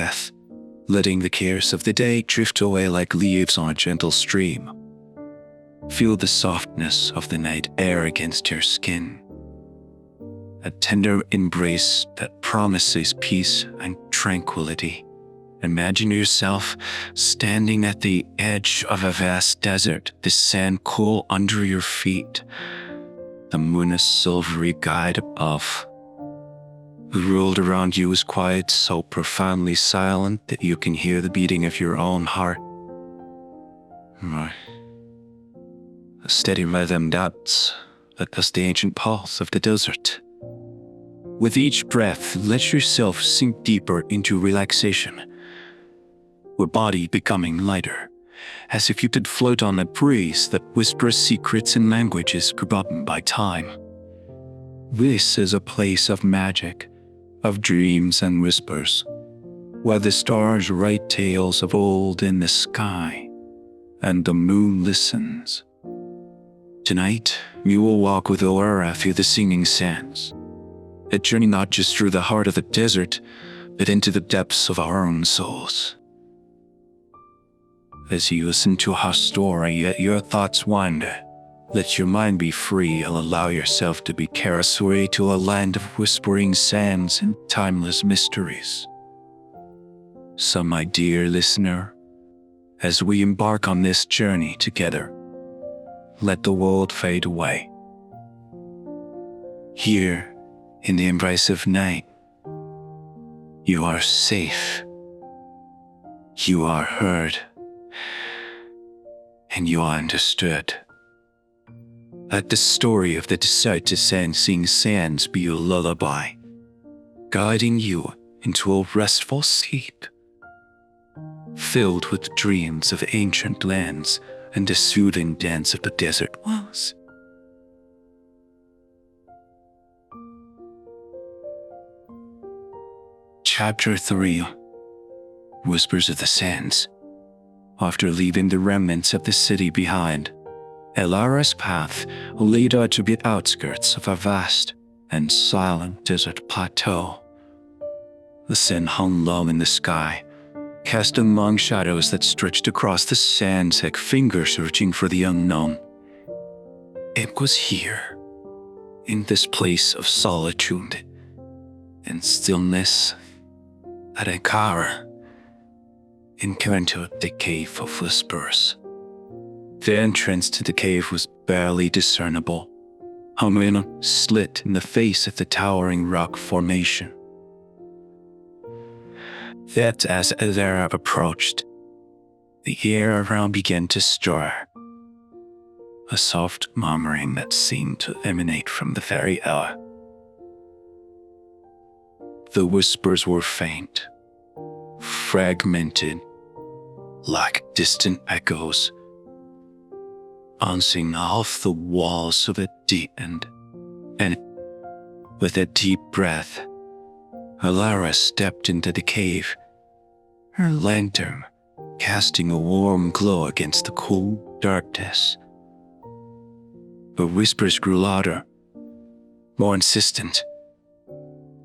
breath, letting the cares of the day drift away like leaves on a gentle stream. Feel the softness of the night air against your skin. A tender embrace that promises peace and tranquility. Imagine yourself standing at the edge of a vast desert, the sand cool under your feet, the moon a silvery guide above. The world around you is quiet, so profoundly silent that you can hear the beating of your own heart. A steady rhythm that does the ancient pulse of the desert. With each breath, let yourself sink deeper into relaxation, your body becoming lighter, as if you could float on a breeze that whispers secrets in languages forgotten by time. This is a place of magic, of dreams and whispers, where the stars write tales of old in the sky, and the moon listens. Tonight, you will walk with Alara through the singing sands, a journey not just through the heart of the desert, but into the depths of our own souls. As you listen to her story, yet your thoughts wander, let your mind be free and allow yourself to be carried away to a land of whispering sands and timeless mysteries. So, my dear listener, as we embark on this journey together, let the world fade away. Here, in the embrace of night, you are safe, you are heard, and you are understood. Let the story of the desert descending sands be your lullaby, guiding you into a restful sleep, filled with dreams of ancient lands and the soothing dance of the desert walls. Chapter 3. Whispers of the Sands. After leaving the remnants of the city behind, Alara's path led her to the outskirts of a vast and silent desert plateau. The sun hung low in the sky, casting long shadows that stretched across the sands like fingers searching for the unknown. It was here, in this place of solitude and stillness, that Akara encountered the Cave of Whispers. The entrance to the cave was barely discernible, hung in a slit in the face of the towering rock formation. Yet as Alara approached, the air around began to stir, a soft murmuring that seemed to emanate from the very air. The whispers were faint, fragmented, like distant echoes, bouncing off the walls of it deep and with a deep breath, Alara stepped into the cave, her lantern casting a warm glow against the cool darkness. The whispers grew louder, more insistent,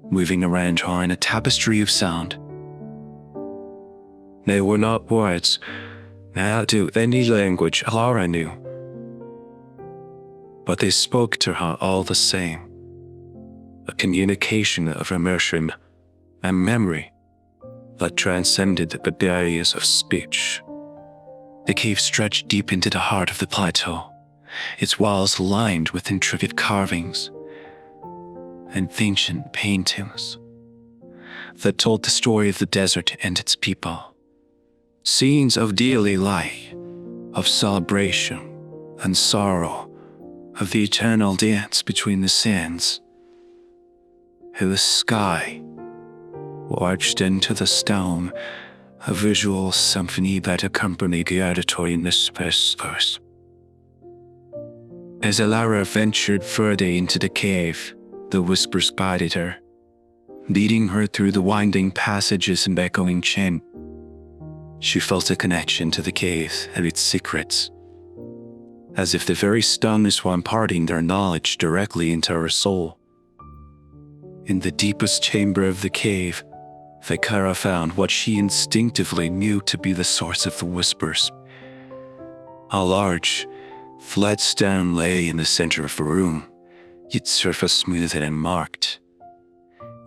weaving around her in a tapestry of sound. They were not words, nor to any language Alara knew, but they spoke to her all the same, a communication of immersion and memory that transcended the barriers of speech. The cave stretched deep into the heart of the plateau, its walls lined with intricate carvings and ancient paintings that told the story of the desert and its people. Scenes of daily life, of celebration and sorrow, of the eternal dance between the sands. The sky arched into the stone, a visual symphony that accompanied the auditory in the space. As Alara ventured further into the cave, the whispers guided her, leading her through the winding passages and echoing chant. She felt a connection to the cave and its secrets, as if the very stones were imparting their knowledge directly into her soul. In the deepest chamber of the cave, Vakara found what she instinctively knew to be the source of the whispers. A large, flat stone lay in the center of the room, its surface smooth and unmarked,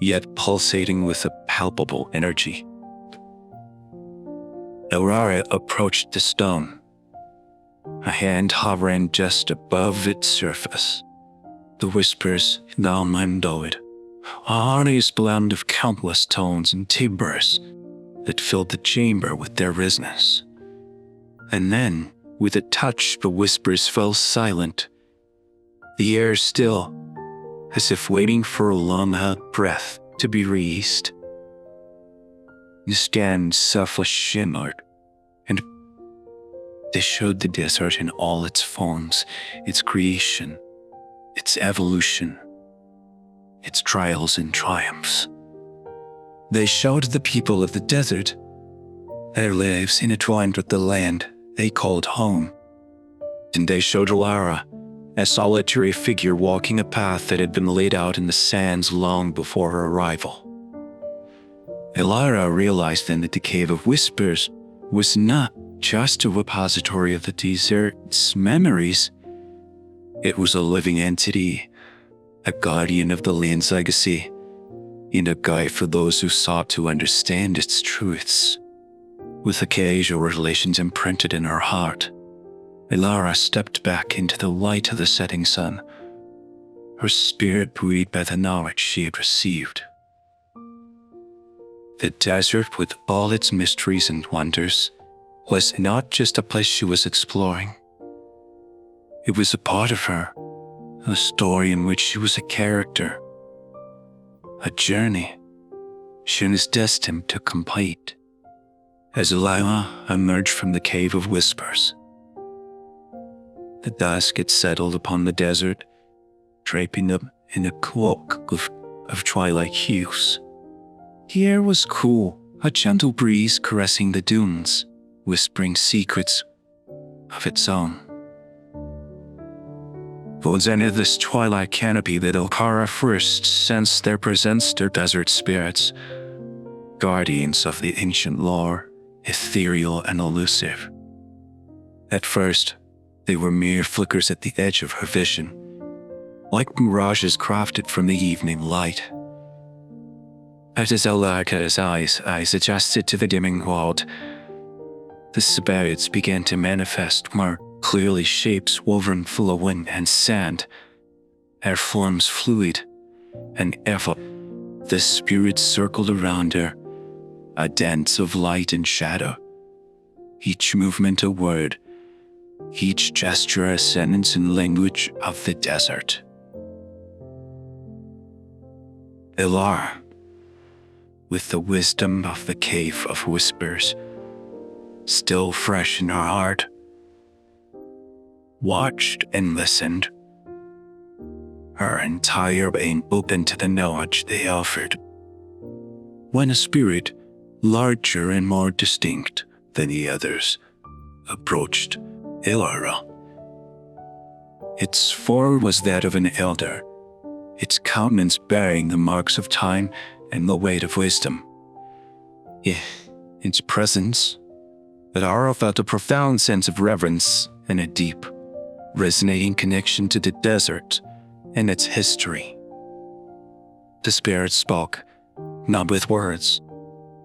yet pulsating with a palpable energy. Aurora approached the stone, a hand hovering just above its surface. The whispers now mindowed, a harmonious blend of countless tones and timbres that filled the chamber with their richness. And then, with a touch, the whispers fell silent, the air still, as if waiting for a long-held breath to be released. The stand softly shimmered, and they showed the desert in all its forms, its creation, its evolution, its trials and triumphs. They showed the people of the desert their lives intertwined with the land they called home. And they showed Lara, a solitary figure walking a path that had been laid out in the sands long before her arrival. Lara realized then that the Cave of Whispers was not just a repository of the desert's memories. It was a living entity, a guardian of the land's legacy, and a guide for those who sought to understand its truths. With occasional relations imprinted in her heart, Lara stepped back into the light of the setting sun, her spirit buoyed by the knowledge she had received. The desert, with all its mysteries and wonders, was not just a place she was exploring. It was a part of her, a story in which she was a character, a journey she was destined to complete. As Lara emerged from the Cave of Whispers, the dusk had settled upon the desert, draping them in a cloak of twilight hues. The air was cool, a gentle breeze caressing the dunes, whispering secrets of its own. Within this twilight canopy that Okara first sensed their presence, their desert spirits, guardians of the ancient lore, ethereal and elusive. At first, they were mere flickers at the edge of her vision, like mirages crafted from the evening light. As Elaka's eyes adjusted to the dimming world, the spirits began to manifest more clearly, shapes woven full of wind and sand, their forms fluid and ever. The spirits circled around her, a dance of light and shadow, each movement a word, each gesture a sentence in language of the desert. Lara, with the wisdom of the Cave of Whispers still fresh in her heart, watched and listened, her entire being open to the knowledge they offered. When a spirit, larger and more distinct than the others, approached Lara. Its form was that of an elder, its countenance bearing the marks of time and the weight of wisdom. In its presence, Lara felt a profound sense of reverence and a deep, resonating connection to the desert and its history. The spirit spoke, not with words,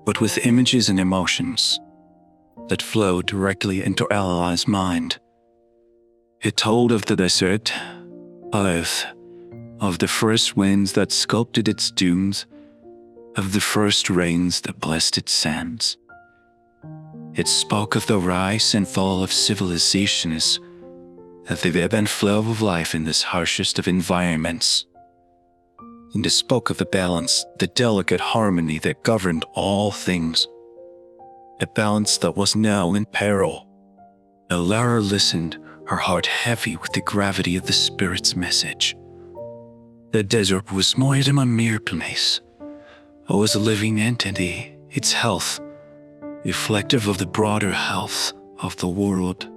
but with images and emotions that flowed directly into Lara's mind. It told of the desert, of the first winds that sculpted its dunes, of the first rains that blessed its sands. It spoke of the rise and fall of civilizations, of the ebb and flow of life in this harshest of environments. And it spoke of the balance, the delicate harmony that governed all things, a balance that was now in peril. Lara listened, her heart heavy with the gravity of the spirit's message. The desert was more than a mere place. It was a living entity, its health, reflective of the broader health of the world.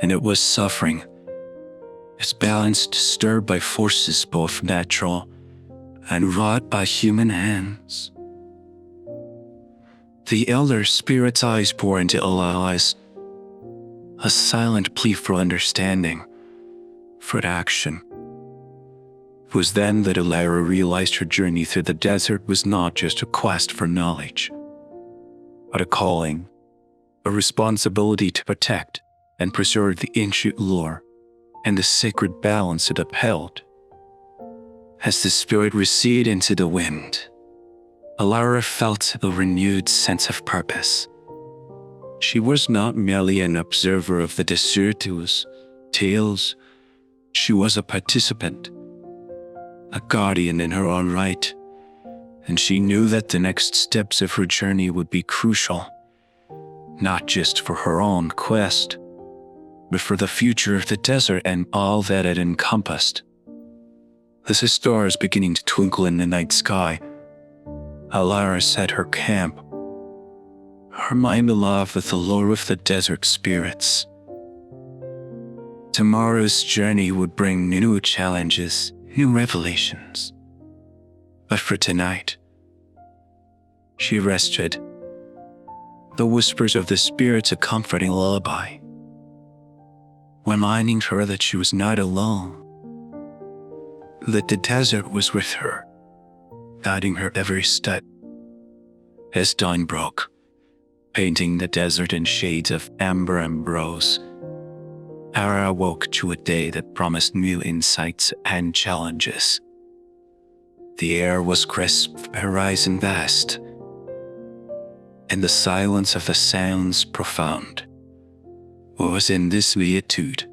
And it was suffering, its balance disturbed by forces both natural and wrought by human hands. The elder spirit's eyes bore into Alara's, a silent plea for understanding, for action. It was then that Alara realized her journey through the desert was not just a quest for knowledge, but a calling, a responsibility to protect and preserve the ancient lore and the sacred balance it upheld. As the spirit receded into the wind, Alara felt a renewed sense of purpose. She was not merely an observer of the desert's tales. She was a participant, a guardian in her own right, and she knew that the next steps of her journey would be crucial, not just for her own quest, but for the future of the desert and all that it encompassed. As the stars beginning to twinkle in the night sky, Alara set her camp, her mind alive with the lore of the desert spirits. Tomorrow's journey would bring new challenges, new revelations. But for tonight, she rested, the whispers of the spirits a comforting lullaby, reminding her that she was not alone, that the desert was with her, guiding her every step. As dawn broke, painting the desert in shades of amber and rose, Ara awoke to a day that promised new insights and challenges. The air was crisp, horizon vast, and the silence of the sounds profound. It was in this beatitude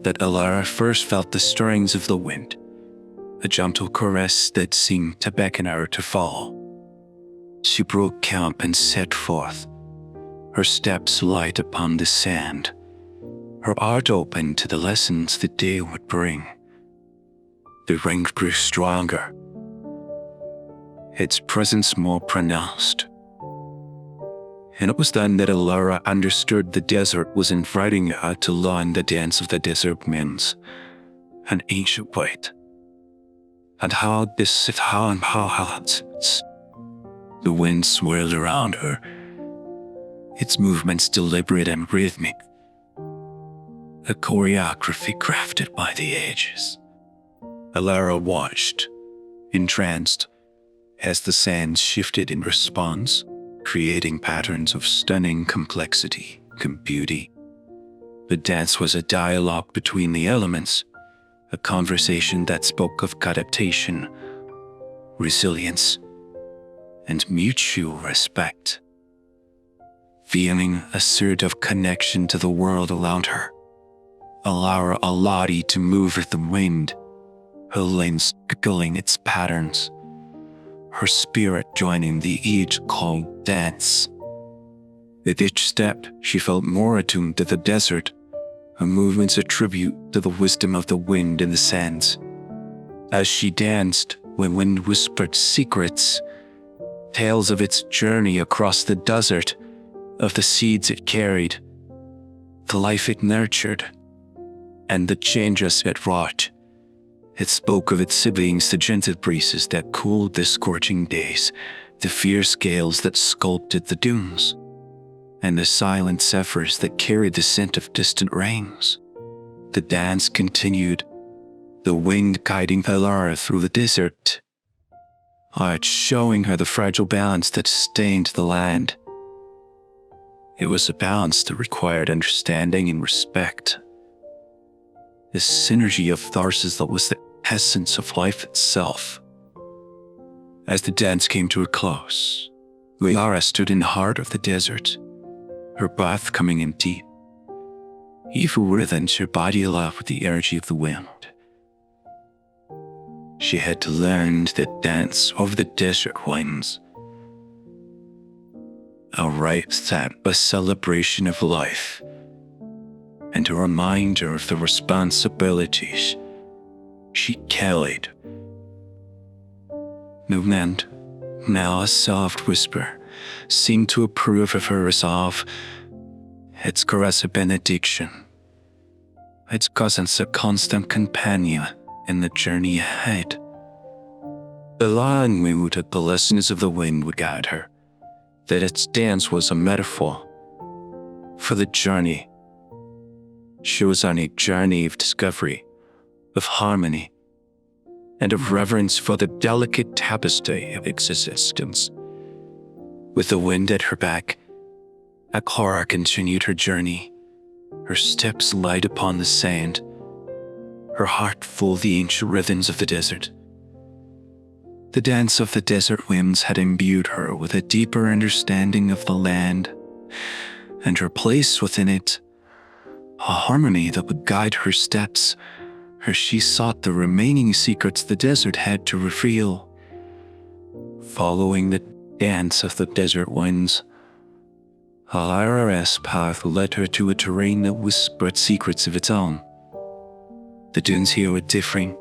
that Alara first felt the stirrings of the wind, a gentle caress that seemed to beckon her to follow. She broke camp and set forth, her steps light upon the sand, her heart open to the lessons the day would bring. The wind grew stronger, its presence more pronounced. And it was then that Alara understood the desert was inviting her to learn the dance of the desert winds, an ancient rite. And how this is how and how the wind swirled around her, its movements deliberate and rhythmic, a choreography crafted by the ages. Alara watched, entranced, as the sands shifted in response, creating patterns of stunning complexity and beauty. The dance was a dialogue between the elements, a conversation that spoke of adaptation, resilience, and mutual respect. Feeling a surge of connection to the world around her, Alara allowed it to move with the wind, her limbs echoing its patterns, her spirit joining the age-called dance. With each step, she felt more attuned to the desert, her movements a tribute to the wisdom of the wind and the sands. As she danced, when wind whispered secrets, tales of its journey across the desert, of the seeds it carried, the life it nurtured, and the changes it wrought. It spoke of its siblings, the gentle breezes that cooled the scorching days, the fierce gales that sculpted the dunes, and the silent zephyrs that carried the scent of distant rains. The dance continued, the wind guiding Alara through the desert, art showing her the fragile balance that sustained the land. It was a balance that required understanding and respect. The synergy of forces that was the essence of life itself. As the dance came to a close, Alara stood in the heart of the desert, her breath coming in deep, even within her body alive with the energy of the wind. She had to learn the dance of the desert winds, a rite that a celebration of life, and a reminder of the responsibilities she carried. Movement, now a soft whisper, seemed to approve of her resolve, its caress a benediction, its presence a constant companion in the journey ahead. The long mood that the lessons of the wind would guide her, that its dance was a metaphor for the journey. She was on a journey of discovery, of harmony, and of reverence for the delicate tapestry of existence. With the wind at her back, Akara continued her journey, her steps light upon the sand, her heart full of the ancient rhythms of the desert. The dance of the desert winds had imbued her with a deeper understanding of the land and her place within it, a harmony that would guide her steps as she sought the remaining secrets the desert had to reveal. Following the dance of the desert winds, Alira's path led her to a terrain that whispered secrets of its own. The dunes here were differing.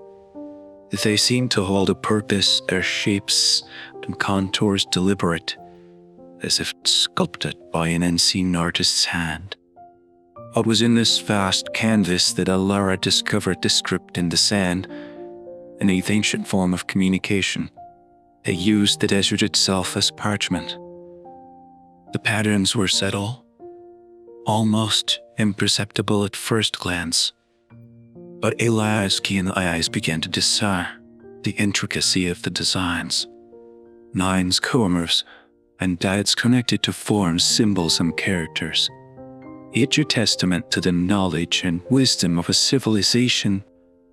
They seemed to hold a purpose, their shapes and contours deliberate, as if sculpted by an unseen artist's hand. It was in this vast canvas that Alara discovered the script in the sand, an ancient form of communication. They used the desert itself as parchment. The patterns were subtle, almost imperceptible at first glance, but Alara's keen eyes began to discern the intricacy of the designs. Lines, commas, and dots connected to forms, symbols, and characters, each a testament to the knowledge and wisdom of a civilization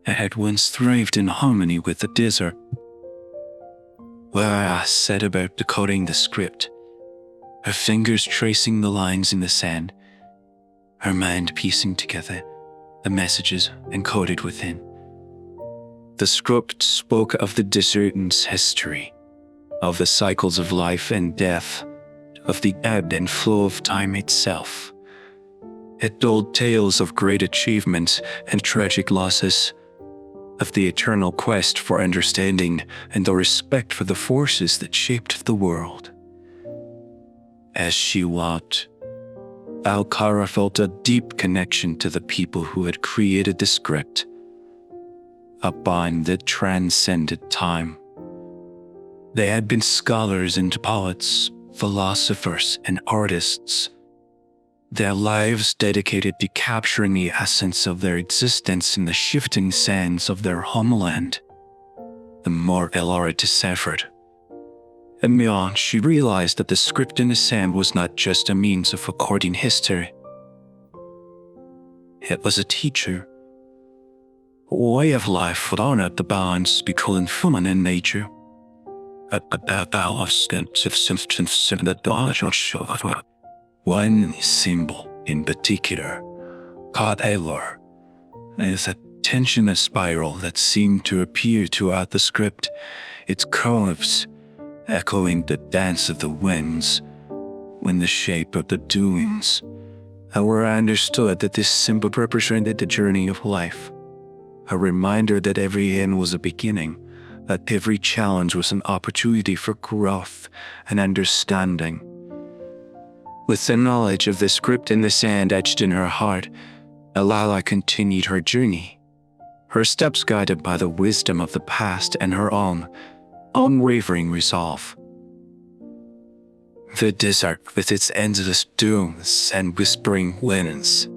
that had once thrived in harmony with the desert. Lara set about decoding the script, her fingers tracing the lines in the sand, her mind piecing together the messages encoded within. The script spoke of the desert's history, of the cycles of life and death, of the ebb and flow of time itself. It told tales of great achievements and tragic losses, of the eternal quest for understanding and the respect for the forces that shaped the world. As she walked, Alcara felt a deep connection to the people who had created the script, a bond that transcended time. They had been scholars and poets, philosophers and artists, their lives dedicated to capturing the essence of their existence in the shifting sands of their homeland. The more Alara deciphered, and beyond, she realized that the script in the sand was not just a means of recording history. It was a teacher, a way of life that honored the balance between human and nature. One symbol in particular caught Alara as a tensionous spiral that seemed to appear throughout the script, its curves echoing the dance of the winds when the shape of the dunes. Alara understood that this symbol represented the journey of life, a reminder that every end was a beginning, that every challenge was an opportunity for growth and understanding. With the knowledge of the script in the sand etched in her heart, Alara continued her journey, her steps guided by the wisdom of the past and her own unwavering resolve. The desert, with its endless dunes and whispering winds,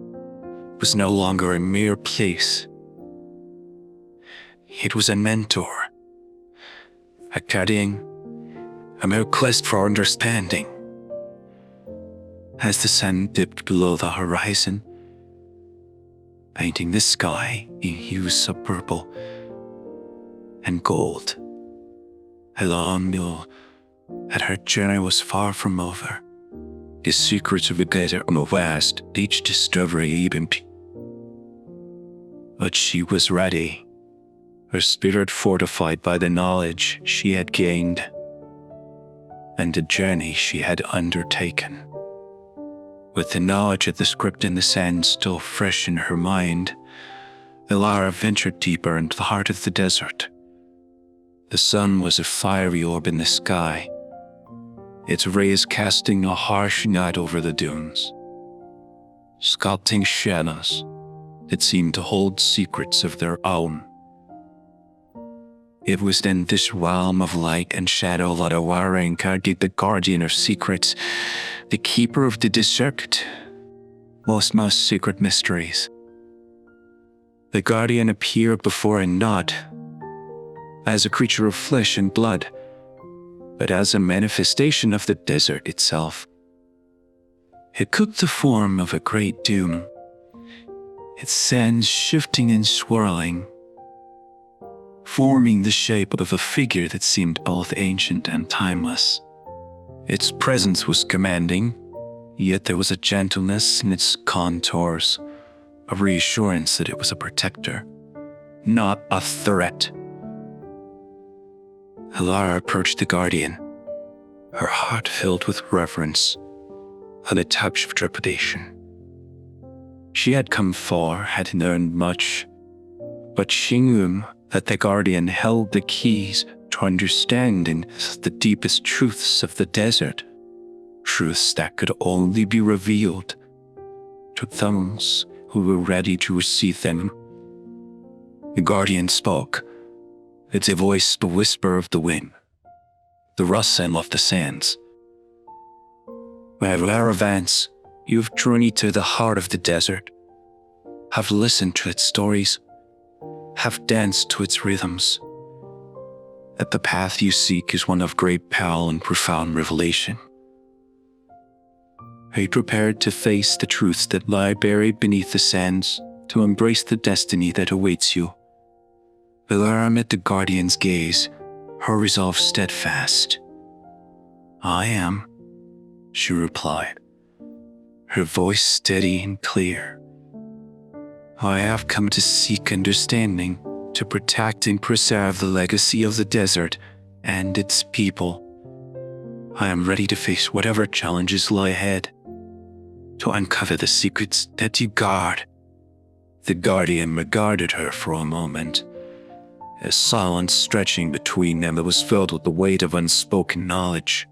was no longer a mere place. It was a mentor, a guardian, a mere quest for understanding. As the sun dipped below the horizon, painting the sky in hues of purple and gold, Alara knew that her journey was far from over. The secrets of the desert were vast, each discovery even. But she was ready, her spirit fortified by the knowledge she had gained and the journey she had undertaken. With the knowledge of the script in the sand still fresh in her mind, Alara ventured deeper into the heart of the desert. The sun was a fiery orb in the sky, its rays casting a harsh night over the dunes, sculpting shadows that seemed to hold secrets of their own. It was in this realm of light and shadow that Alara encountered the guardian of secrets, the keeper of the desert, most secret mysteries. The guardian appeared before her not as a creature of flesh and blood, but as a manifestation of the desert itself. It took the form of a great dune, its sands shifting and swirling, forming the shape of a figure that seemed both ancient and timeless. Its presence was commanding, yet there was a gentleness in its contours, a reassurance that it was a protector, not a threat. Alara approached the guardian, her heart filled with reverence and a touch of trepidation. She had come far, had learned much, but she knew that the guardian held the keys to understanding the deepest truths of the desert, truths that could only be revealed to those who were ready to receive them. The guardian spoke, its voice the whisper of the wind, the rustle of the sands. Wherever advance, you've journeyed to the heart of the desert, have listened to its stories, have danced to its rhythms. That the path you seek is one of great peril and profound revelation. Are you prepared to face the truths that lie buried beneath the sands, to embrace the destiny that awaits you? Alara met the guardian's gaze, her resolve steadfast. I am, she replied, her voice steady and clear. I have come to seek understanding, to protect and preserve the legacy of the desert and its people. I am ready to face whatever challenges lie ahead, to uncover the secrets that you guard. The guardian regarded her for a moment, a silence stretching between them that was filled with the weight of unspoken knowledge.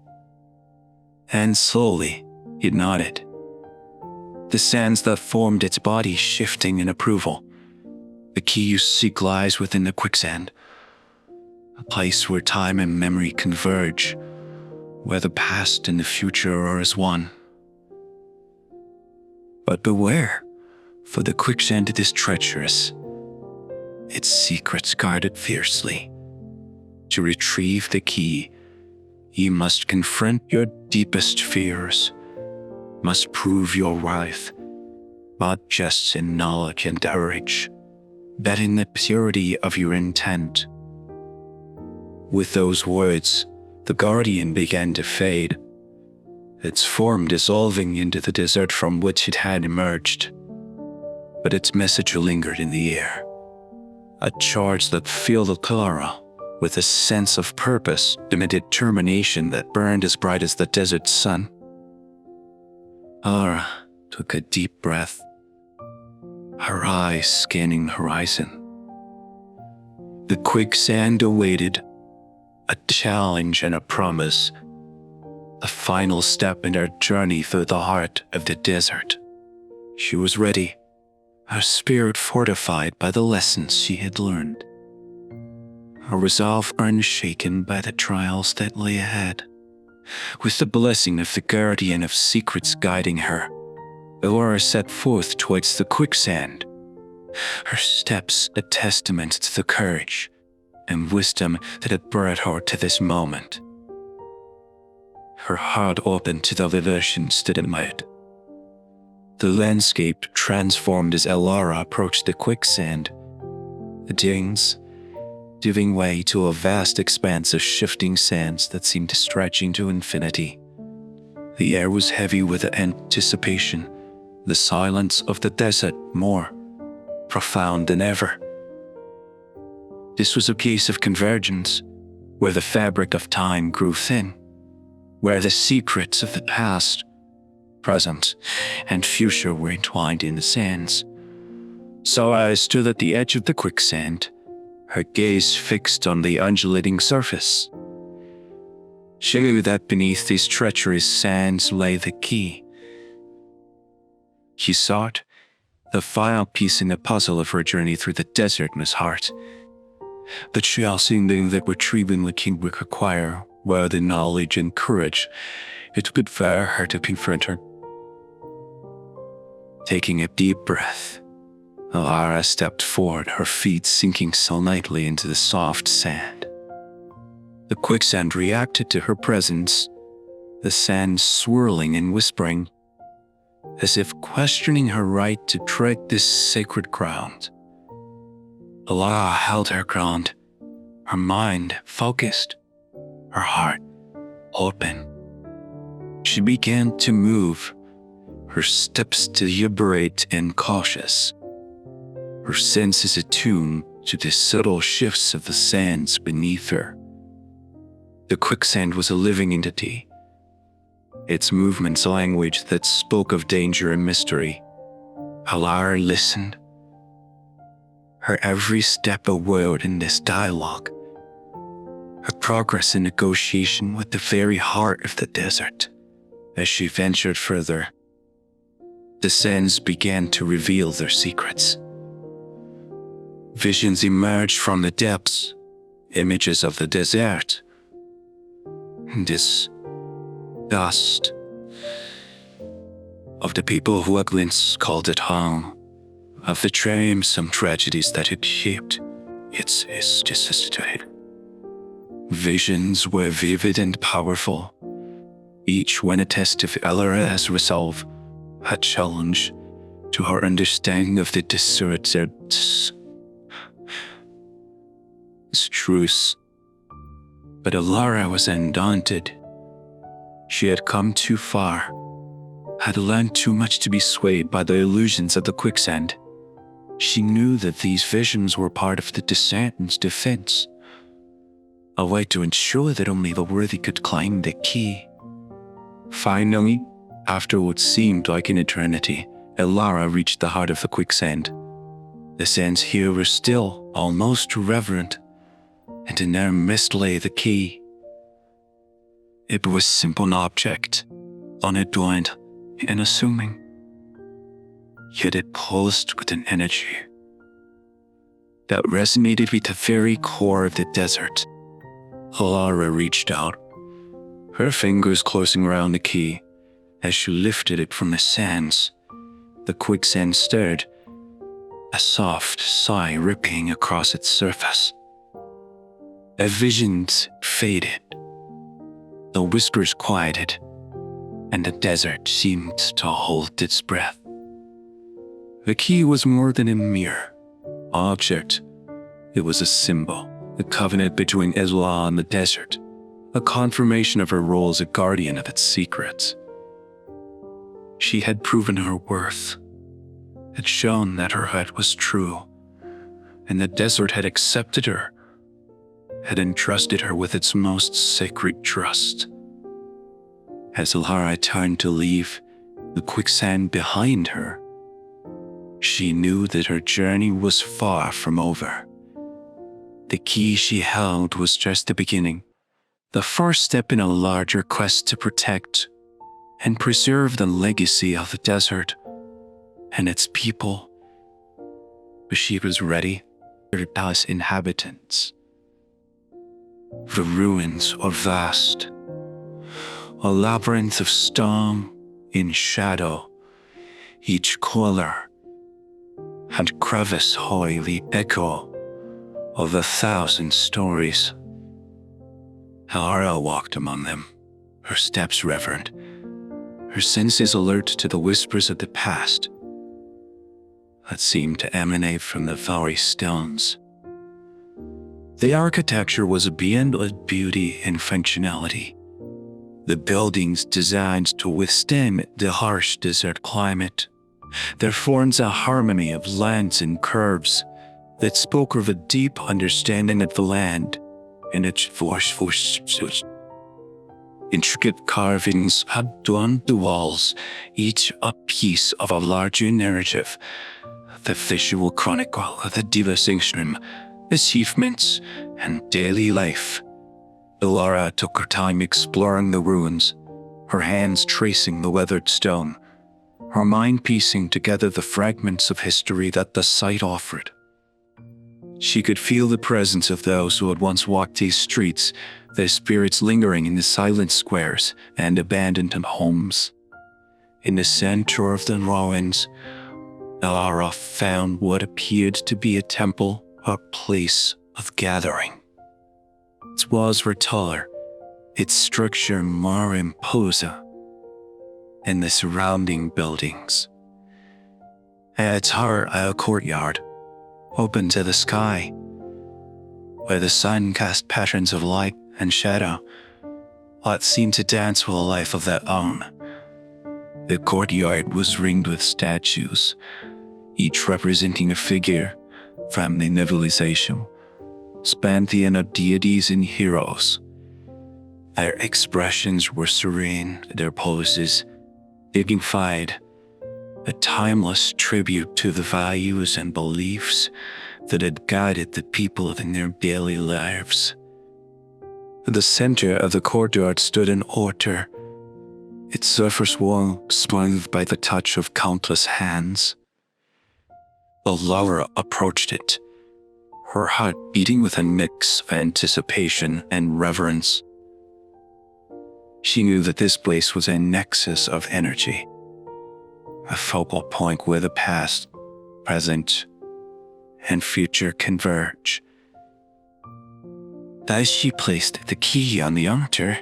And slowly, he nodded, the sands that formed its body shifting in approval. The key you seek lies within the quicksand, a place where time and memory converge, where the past and the future are as one. But beware, for the quicksand is treacherous, its secrets guarded fiercely. To retrieve the key, you must confront your deepest fears, must prove your worth, not just in knowledge and courage, but in the purity of your intent. With those words, the guardian began to fade, its form dissolving into the desert from which it had emerged. But its message lingered in the air, a charge that filled Alara with a sense of purpose and a determination that burned as bright as the desert sun. Alara took a deep breath, her eyes scanning the horizon. The quicksand awaited, a challenge and a promise, a final step in her journey through the heart of the desert. She was ready, her spirit fortified by the lessons she had learned, her resolve unshaken by the trials that lay ahead. With the blessing of the guardian of secrets guiding her, Alara set forth towards the quicksand, her steps a testament to the courage and wisdom that had brought her to this moment. Her heart opened to the visions that it might. The landscape transformed as Alara approached the quicksand, the dunes giving way to a vast expanse of shifting sands that seemed to stretch into infinity. The air was heavy with anticipation, the silence of the desert more profound than ever. This was a case of convergence, where the fabric of time grew thin, where the secrets of the past, present, and future were entwined in the sands. So I stood at the edge of the quicksand, her gaze fixed on the undulating surface. She knew that beneath these treacherous sands lay the key. She sought the final piece in the puzzle of her journey through the desert in his heart. the chasing that retrieving the king would require were the knowledge and courage it could bear her to confront her. Taking a deep breath, Alara stepped forward, her feet sinking lightly into the soft sand. The quicksand reacted to her presence, the sand swirling and whispering, as if questioning her right to tread this sacred ground. Alara held her ground, her mind focused, her heart open. She began to move, her steps deliberate and cautious, her senses attuned to the subtle shifts of the sands beneath her. The quicksand was a living entity, its movements a language that spoke of danger and mystery. Alara listened, her every step a word in this dialogue, her progress in negotiation with the very heart of the desert. As she ventured further, the sands began to reveal their secrets. Visions emerged from the depths, images of the desert, this dust of the people who had once called it home, of the some tragedies that had shaped its history. Visions were vivid and powerful, each one a test of Alara's resolve, a challenge to her understanding of the desert's truths. But Alara was undaunted. She had come too far, had learned too much to be swayed by the illusions of the quicksand. She knew that these visions were part of the descendant's defense, a way to ensure that only the worthy could climb the key. Finally, after what seemed like an eternity, Alara reached the heart of the quicksand. The sands here were still, almost reverent, and in their midst lay the key. It was a simple object, unadorned and unassuming, yet it pulsed with an energy that resonated with the very core of the desert. Alara reached out, her fingers closing around the key. As she lifted it from the sands, the quicksand stirred, a soft sigh rippling across its surface. The visions faded, the whispers quieted, and the desert seemed to hold its breath. The key was more than a mere object. It was a symbol, a covenant between Isla and the desert, a confirmation of her role as a guardian of its secrets. She had proven her worth, had shown that her heart was true, and the desert had accepted her, had entrusted her with its most sacred trust. As Alara turned to leave the quicksand behind her, she knew that her journey was far from over. The key she held was just the beginning, the first step in a larger quest to protect and preserve the legacy of the desert and its people. But she was ready for its inhabitants. The ruins are vast, a labyrinth of stone in shadow, each corner and crevice hold the echo of 1,000 stories. Alara walked among them, her steps reverent, her senses alert to the whispers of the past that seemed to emanate from the very stones. The architecture was beyond beauty and functionality. The buildings designed to withstand the harsh desert climate. There forms a harmony of lines and curves that spoke of a deep understanding of the land and its forceful intricate carvings adorned the walls, each a piece of a larger narrative, the visual chronicle of the devastation, achievements, and daily life. Alara took her time exploring the ruins, her hands tracing the weathered stone, her mind piecing together the fragments of history that the site offered. She could feel the presence of those who had once walked these streets, their spirits lingering in the silent squares and abandoned homes. In the center of the ruins, Alara found what appeared to be a temple, a place of gathering. Its walls were taller, its structure more imposing, and the surrounding buildings. At its heart, a courtyard, open to the sky, where the sun cast patterns of light and shadow, what seemed to dance with a life of their own. The courtyard was ringed with statues, each representing a figure from the civilization, pantheon of deities and heroes. Their expressions were serene, their poses dignified, a timeless tribute to the values and beliefs that had guided the people in their daily lives. At the center of the courtyard stood an altar, its surface wall smoothed by the touch of countless hands. Laura approached it, her heart beating with a mix of anticipation and reverence. She knew that this place was a nexus of energy, a focal point where the past, present, and future converge. As she placed the key on the altar,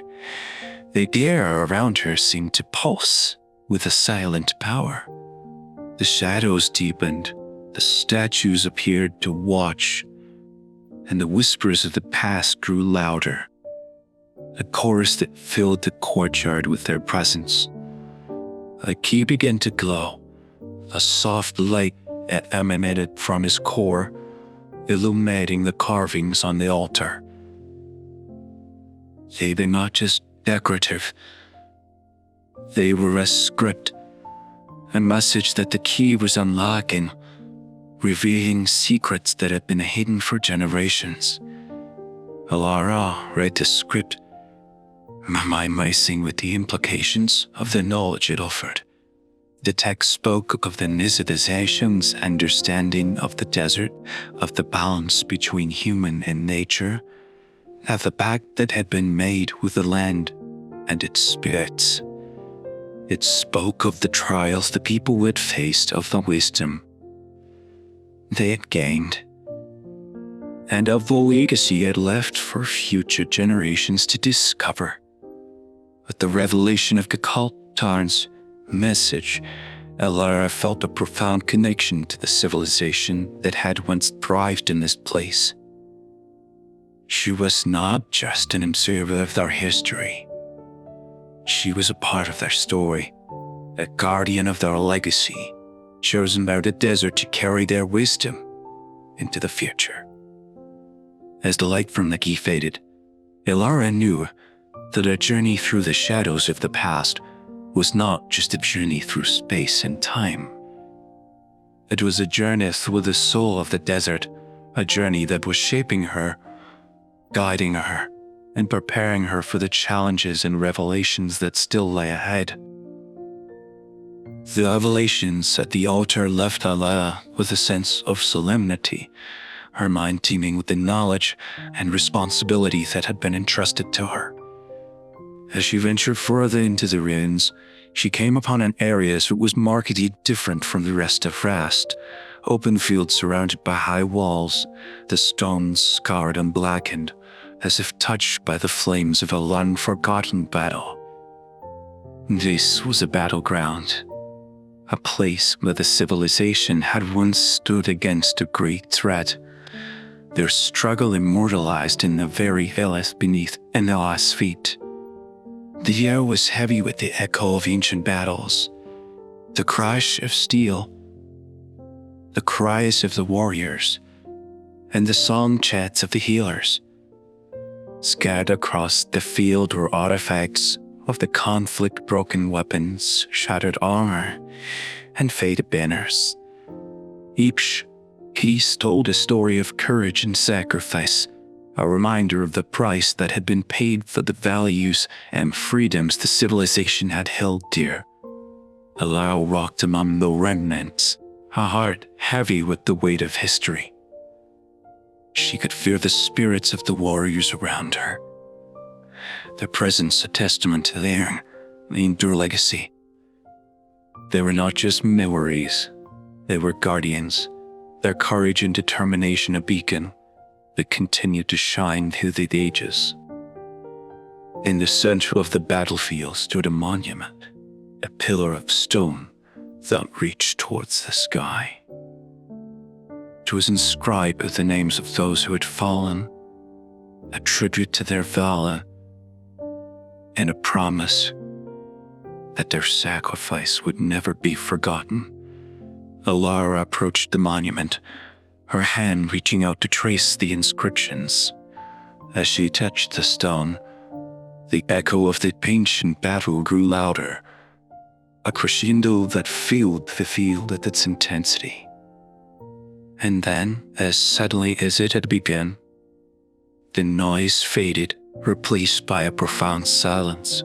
the air around her seemed to pulse with a silent power. The shadows deepened, the statues appeared to watch, and the whispers of the past grew louder, a chorus that filled the courtyard with their presence. The key began to glow, a soft light emanated from his core, illuminating the carvings on the altar. They were not just decorative. They were a script, a message that the key was unlocking, revealing secrets that had been hidden for generations. Alara read the script, my mind racing with the implications of the knowledge it offered. The text spoke of the civilization's understanding of the desert, of the balance between human and nature, of the pact that had been made with the land and its spirits. It spoke of the trials the people had faced, of the wisdom they had gained, and of the legacy it had left for future generations to discover. With the revelation of Gakaltar's message, Alara felt a profound connection to the civilization that had once thrived in this place. She was not just an observer of their history. She was a part of their story, a guardian of their legacy, chosen by the desert to carry their wisdom into the future. As the light from the key faded, Alara knew that a journey through the shadows of the past was not just a journey through space and time. It was a journey through the soul of the desert, a journey that was shaping her, guiding her, and preparing her for the challenges and revelations that still lay ahead. The revelations at the altar left Alara with a sense of solemnity, her mind teeming with the knowledge and responsibility that had been entrusted to her. As she ventured further into the ruins, she came upon an area that was markedly different from the rest of Rast. Open fields surrounded by high walls, the stones scarred and blackened, as if touched by the flames of a long-forgotten battle. This was a battleground, a place where the civilization had once stood against a great threat, their struggle immortalized in the very hills beneath Enela's feet. The air was heavy with the echo of ancient battles, the crash of steel, the cries of the warriors, and the song chants of the healers. Scattered across the field were artifacts of the conflict, broken weapons, shattered armor, and faded banners. Each piece told a story of courage and sacrifice, a reminder of the price that had been paid for the values and freedoms the civilization had held dear. Alara rocked among the remnants, her heart heavy with the weight of history. She could feel the spirits of the warriors around her, their presence a testament to their enduring legacy. They were not just memories, they were guardians, their courage and determination a beacon that continued to shine through the ages. In the center of the battlefield stood a monument, a pillar of stone that reached towards the sky. It was inscribed with the names of those who had fallen, a tribute to their valor, and a promise that their sacrifice would never be forgotten. Alara approached the monument, her hand reaching out to trace the inscriptions. As she touched the stone, the echo of the ancient battle grew louder, a crescendo that filled the field with its intensity. And then, as suddenly as it had begun, the noise faded, replaced by a profound silence,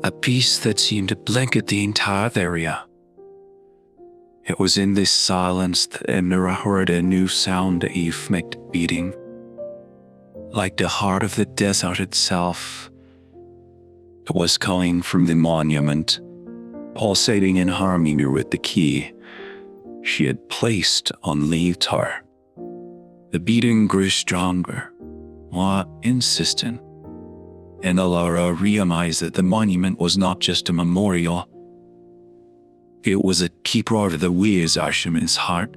a peace that seemed to blanket the entire area. It was in this silence that Emira heard a new sound, a rhythmic beating, like the heart of the desert itself. It was calling from the monument, pulsating in harmony with the key she had placed on the altar. The beating grew stronger, more insistent, and Alara realized that the monument was not just a memorial. It was a keeper of the Weir's Arshaman's heart,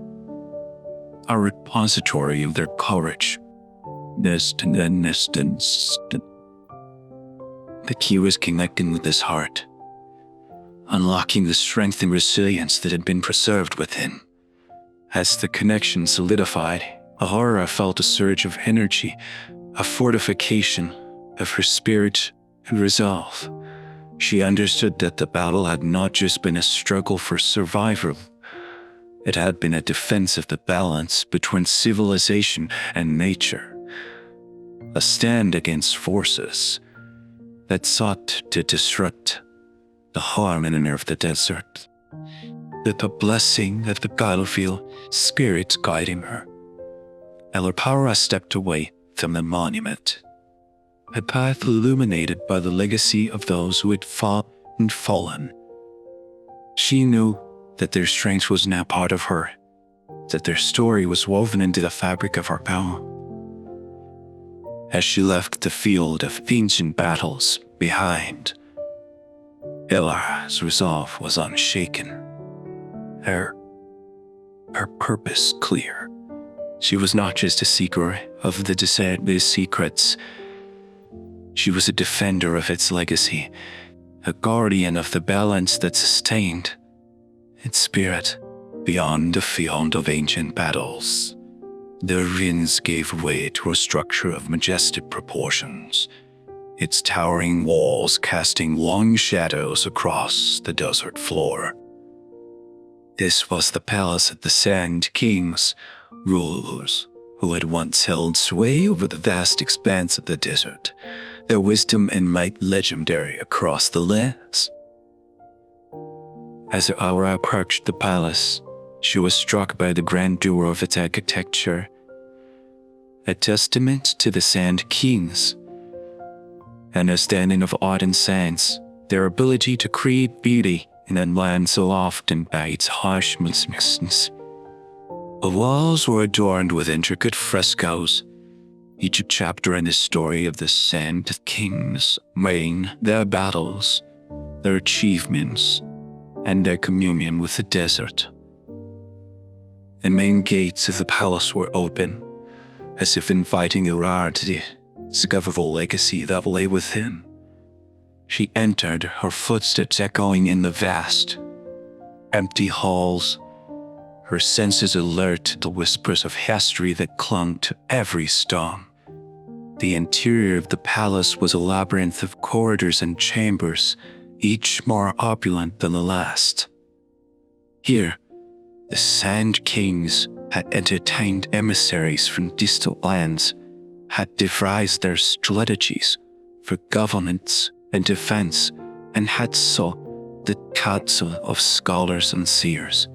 a repository of their courage. The key was connecting with his heart, unlocking the strength and resilience that had been preserved within. As the connection solidified, Ahura felt a surge of energy, a fortification of her spirit and resolve. She understood that the battle had not just been a struggle for survival. It had been a defense of the balance between civilization and nature, a stand against forces that sought to disrupt the harmony of the desert. With the blessing of the battlefield spirits guiding her, Elapara stepped away from the monument, a path illuminated by the legacy of those who had fought and fallen. She knew that their strength was now part of her, that their story was woven into the fabric of her power. As she left the field of ancient battles behind, Elara's resolve was unshaken, her purpose clear. She was not just a seeker of the desert's secrets. She was a defender of its legacy, a guardian of the balance that sustained its spirit beyond the field of ancient battles. The ruins gave way to a structure of majestic proportions, its towering walls casting long shadows across the desert floor. This was the palace of the Sand Kings, rulers who had once held sway over the vast expanse of the desert, their wisdom and might legendary across the lands. As Aura approached the palace, she was struck by the grandeur of its architecture, a testament to the Sand Kings, an understanding of art and science, their ability to create beauty in a land so often by its harshness. The walls were adorned with intricate frescoes, each chapter in the story of the Sand Kings, weighing their battles, their achievements, and their communion with the desert. The main gates of the palace were open, as if inviting Irar to discover the legacy that lay within. She entered, her footsteps echoing in the vast, empty halls, her senses alert to the whispers of history that clung to every stone. The interior of the palace was a labyrinth of corridors and chambers, each more opulent than the last. Here, the Sand Kings had entertained emissaries from distant lands, had devised their strategies for governance and defense, and had sought the counsel of scholars and seers.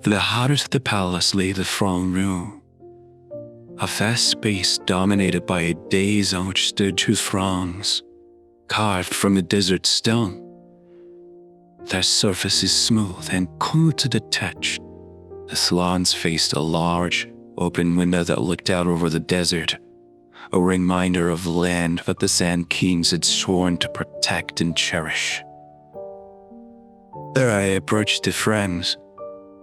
The heart of the palace lay the throne room, A vast space dominated by a days-old statue throngs, carved from the desert stone. Their surface is smooth and cool to the touch. The salons faced a large, open window that looked out over the desert, a reminder of the land that the Sand Kings had sworn to protect and cherish. There I approached the friends,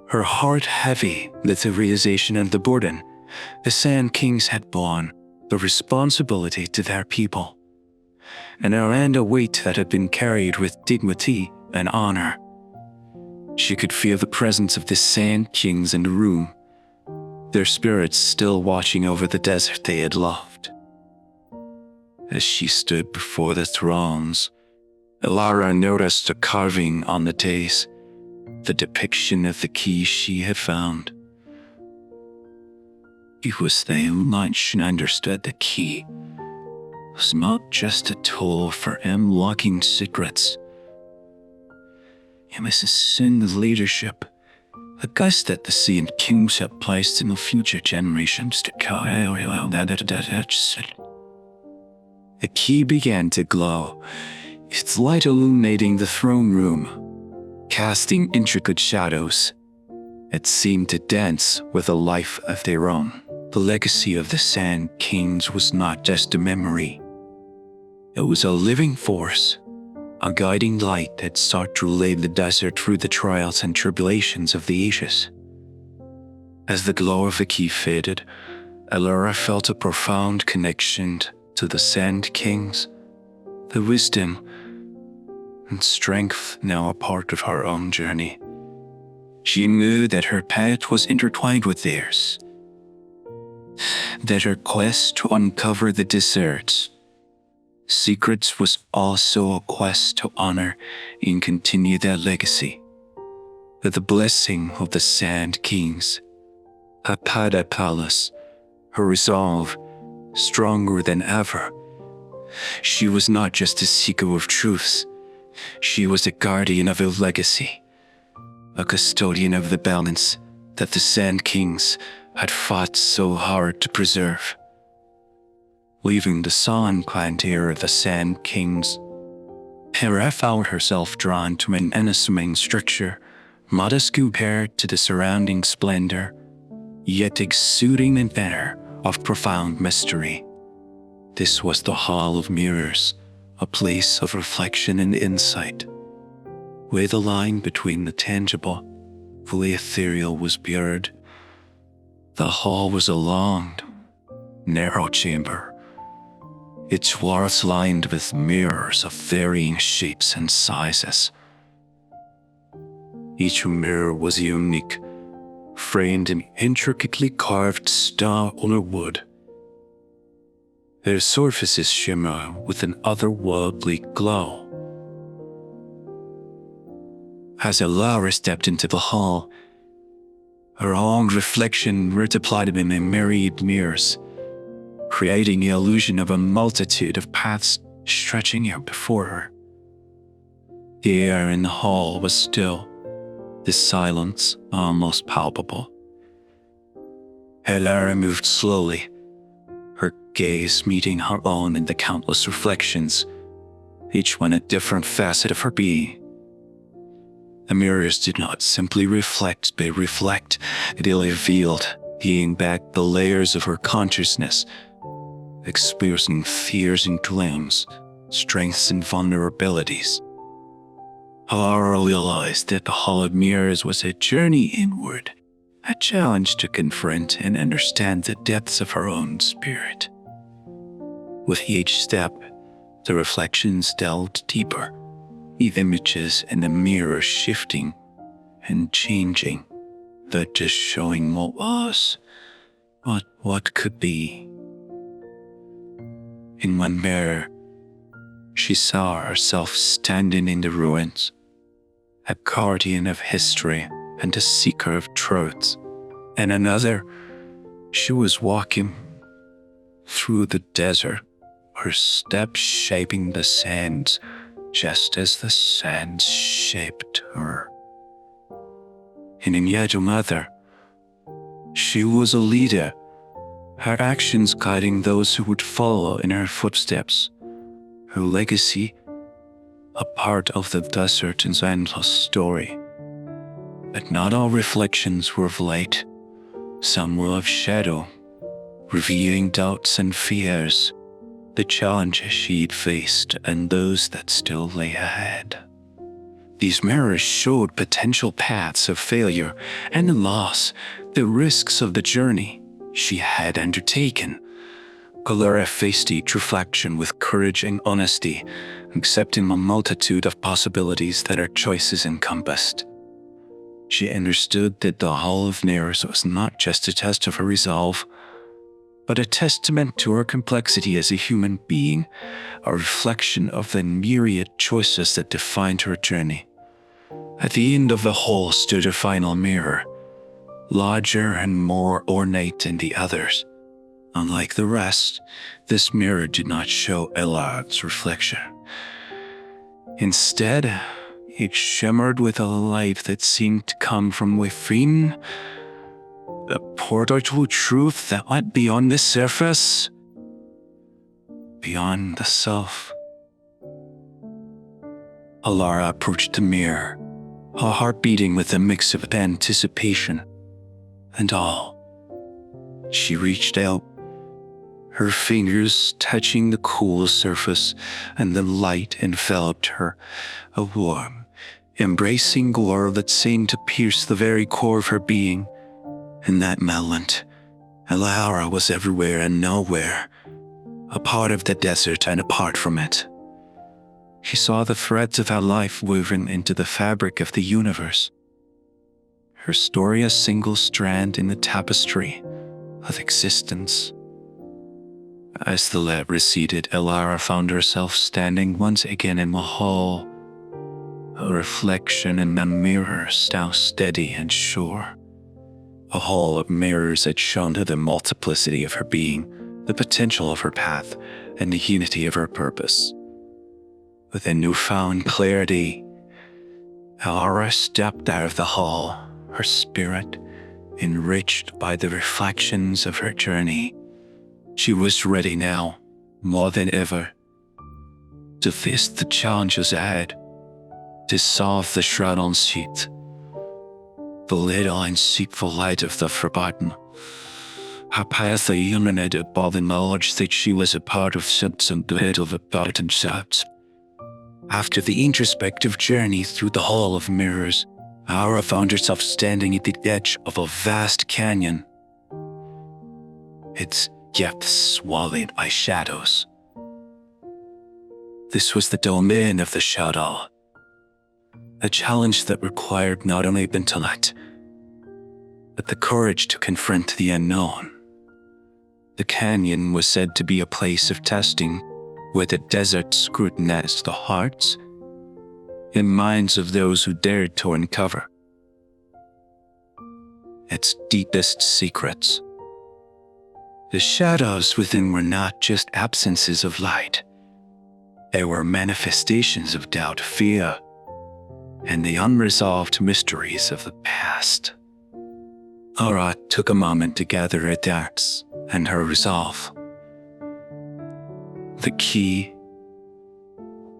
her heart heavy with the realization and the burden the Sand Kings had borne, the responsibility to their people, and a weight that had been carried with dignity and honor. She could feel the presence of the Sand Kings in the room, their spirits still watching over the desert they had loved. As she stood before the thrones, Elara noticed the carving on the dais, the depiction of the key she had found. It was then that she understood the key was not just a tool for unlocking secrets. It was a sign of leadership, a gust that the Sand Kings had placed in the future generations to come. The key began to glow, its light illuminating the throne room, casting intricate shadows. It seemed to dance with a life of their own. The legacy of the Sand Kings was not just a memory. It was a living force, a guiding light that sought to lead the desert through the trials and tribulations of the ages. As the glow of the key faded, Elara felt a profound connection to the Sand Kings, the wisdom and strength now a part of her own journey. She knew that her path was intertwined with theirs, that her quest to uncover the desert's secrets was also a quest to honor and continue their legacy. With the blessing of the Sand Kings, Apada Palace, her resolve stronger than ever. She was not just a seeker of truths, she was a guardian of a legacy, a custodian of the balance that the Sand Kings had fought so hard to preserve. Leaving the Sun Clan era of the Sand Kings, Hera found herself drawn to an unassuming structure, modest compared to the surrounding splendor, yet exuding an air of profound mystery. This was the Hall of Mirrors, a place of reflection and insight, where the line between the tangible and the ethereal was blurred. The hall was a long, narrow chamber, its walls lined with mirrors of varying shapes and sizes. Each mirror was unique, framed in intricately carved stone or wood. Their surfaces shimmer with an otherworldly glow. As Elara stepped into the hall, her own reflection multiplied in a myriad mirrors, creating the illusion of a multitude of paths stretching out before her. The air in the hall was still, the silence almost palpable. Elara moved slowly, her gaze meeting her own in the countless reflections, each one a different facet of her being. The mirrors did not simply reflect, they revealed, peeling back the layers of her consciousness, exposing fears and claims, strengths and vulnerabilities. Alara realized that the Hall of Mirrors was a journey inward, a challenge to confront and understand the depths of her own spirit. With each step, the reflections delved deeper, the images in the mirror shifting and changing, but just showing what was, what could be. In one mirror, she saw herself standing in the ruins, a guardian of history and a seeker of truth. In another, she was walking through the desert, her steps shaping the sands, just as the sands shaped her. And in yet another, she was a leader, her actions guiding those who would follow in her footsteps, her legacy a part of the desert's endless story. But not all reflections were of light. Some were of shadow, revealing doubts and fears, the challenges she'd faced and those that still lay ahead. These mirrors showed potential paths of failure and loss, the risks of the journey she had undertaken. Galera faced each reflection with courage and honesty, accepting the multitude of possibilities that her choices encompassed. She understood that the Hall of Mirrors was not just a test of her resolve, but a testament to her complexity as a human being, a reflection of the myriad choices that defined her journey. At the end of the hall stood a final mirror, larger and more ornate than the others. Unlike the rest, this mirror did not show Elard's reflection. Instead, it shimmered with a light that seemed to come from within, a portal to truth that went beyond the surface, beyond the self. Alara approached the mirror, her heart beating with a mix of anticipation and awe. She reached out, her fingers touching the cool surface, and the light enveloped her, a warm, embracing glow that seemed to pierce the very core of her being. In that moment, Alara was everywhere and nowhere, a part of the desert and apart from it. She saw the threads of her life woven into the fabric of the universe, her story a single strand in the tapestry of existence. As the light receded, Alara found herself standing once again in the hall, a reflection in the mirrors now steady and sure. A hall of mirrors that shone to the multiplicity of her being, the potential of her path, and the unity of her purpose. With a newfound clarity, Alara stepped out of the hall, her spirit enriched by the reflections of her journey. She was ready now, more than ever, to face the challenges ahead, to solve the shroud on sheath, the little and seekful light of the forgotten. Her path illuminated by the knowledge that she was a part of something good of about themselves. After the introspective journey through the Hall of Mirrors, Alara found herself standing at the edge of a vast canyon, its depths swallowed by shadows. This was the domain of the shadow, a challenge that required not only intellect, but the courage to confront the unknown. The canyon was said to be a place of testing, where the desert scrutinized the hearts and minds of those who dared to uncover its deepest secrets. The shadows within were not just absences of light. They were manifestations of doubt, fear, and the unresolved mysteries of the past. Alara took a moment to gather her thoughts and her resolve. The key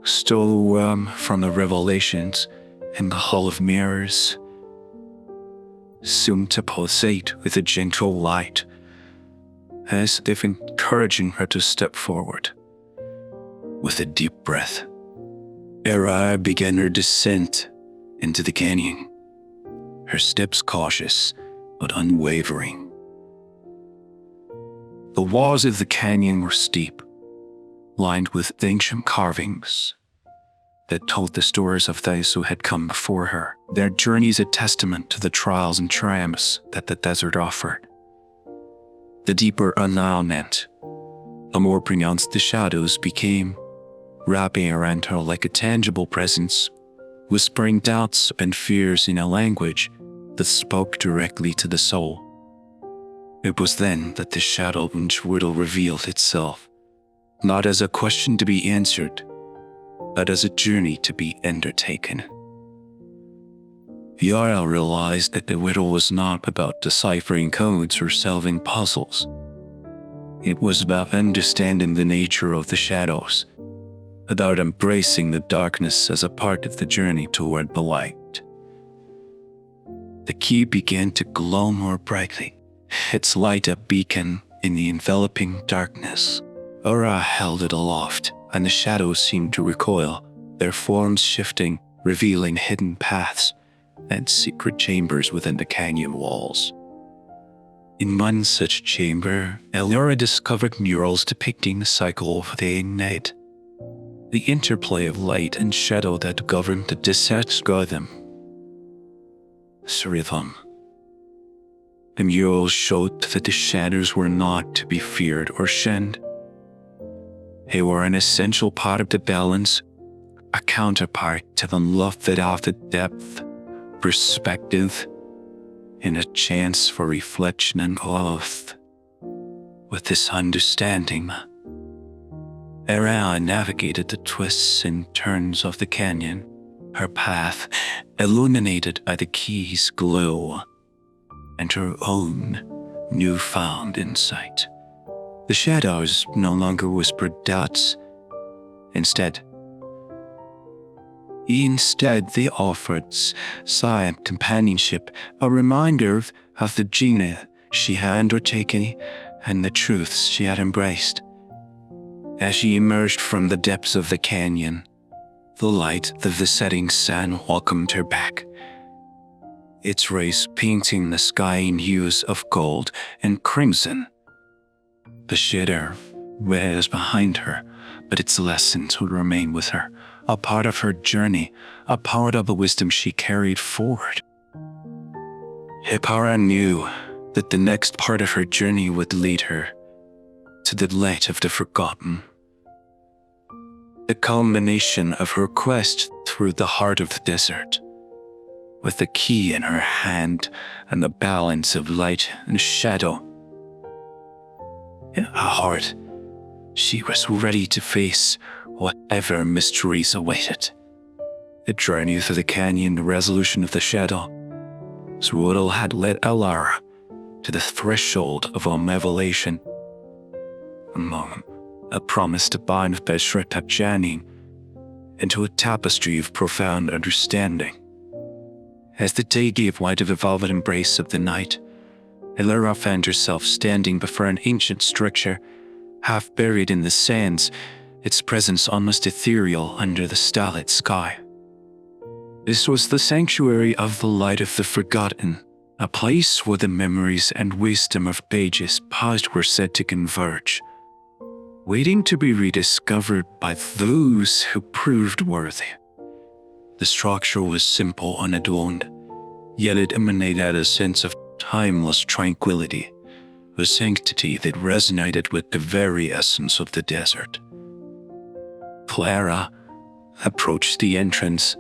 stole from the revelations in the Hall of Mirrors, soon to pulsate with a gentle light, as if encouraging her to step forward. With a deep breath, Alara began her descent into the canyon, her steps cautious but unwavering. The walls of the canyon were steep, lined with ancient carvings that told the stories of those who had come before her, their journeys a testament to the trials and triumphs that the desert offered. The deeper unknown, the more pronounced the shadows became, wrapping around her like a tangible presence, whispering doubts and fears in a language that spoke directly to the soul. It was then that the shadow and riddle revealed itself, not as a question to be answered, but as a journey to be undertaken. Yara realized that the riddle was not about deciphering codes or solving puzzles. It was about understanding the nature of the shadows, about embracing the darkness as a part of the journey toward the light. The key began to glow more brightly, its light a beacon in the enveloping darkness. Aura held it aloft, and the shadows seemed to recoil, their forms shifting, revealing hidden paths and secret chambers within the canyon walls. In one such chamber, Elora discovered murals depicting the cycle of day and night, the interplay of light and shadow that governed the desert's rhythm. Rhythm. The murals showed that the shadows were not to be feared or shunned. They were an essential part of the balance, a counterpart to the love that offered depth, perspective, and a chance for reflection and growth. With this understanding, Era navigated the twists and turns of the canyon, her path illuminated by the key's glow and her own newfound insight. The shadows no longer whispered doubts. Instead, they offered silent companionship, a reminder of the journey she had undertaken and the truths she had embraced. As she emerged from the depths of the canyon, the light of the setting sun welcomed her back, its rays painting the sky in hues of gold and crimson. The shadow was behind her, but its lessons would remain with her, a part of her journey, a part of the wisdom she carried forward. Hipara knew that the next part of her journey would lead her to the light of the forgotten, the culmination of her quest through the heart of the desert. With the key in her hand and the balance of light and shadow in her heart, she was ready to face whatever mysteries awaited. The journey through the canyon, the resolution of the shadow, Zwoodle had led Alara to the threshold of unrevelation. A moment, a promise to bind Beshret Janin into a tapestry of profound understanding. As the day gave way to the velvet embrace of the night, Alara found herself standing before an ancient structure, half buried in the sands, its presence almost ethereal under the starlit sky. This was the sanctuary of the light of the forgotten, a place where the memories and wisdom of pages past were said to converge, waiting to be rediscovered by those who proved worthy. The structure was simple and adorned, yet it emanated a sense of timeless tranquility, a sanctity that resonated with the very essence of the desert. Clara approached the entrance,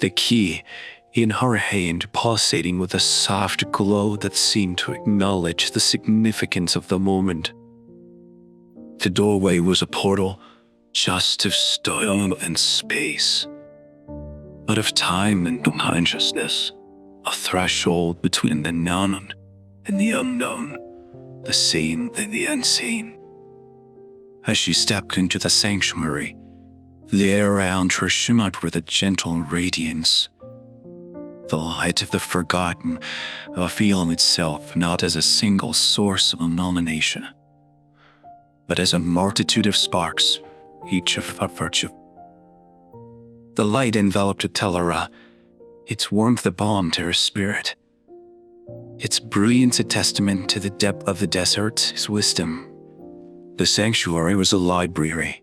the key in her hand pulsating with a soft glow that seemed to acknowledge the significance of the moment. The doorway was a portal, just of stone and space, but of time and consciousness, a threshold between the known and the unknown, the seen and the unseen. As she stepped into the sanctuary, the air around her shimmered with a gentle radiance, the light of the forgotten, feeling itself not as a single source of illumination, but as a multitude of sparks, each of a virtue. The light enveloped Alara, its warmth a balm to her spirit, its brilliance a testament to the depth of the desert's wisdom. The sanctuary was a library,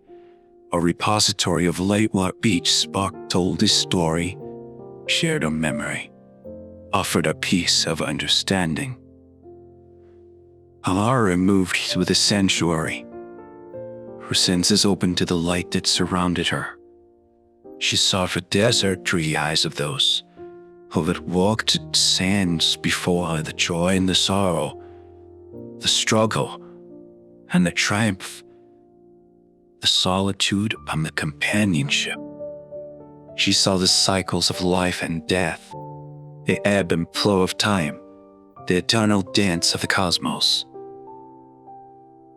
a repository of light where each spark told a story, shared a memory, offered a piece of understanding. Alara moved through the sanctuary, her senses open to the light that surrounded her. She saw the desert through the eyes of those who had walked sands before her, the joy and the sorrow, the struggle and the triumph, the solitude and the companionship. She saw the cycles of life and death, the ebb and flow of time, the eternal dance of the cosmos.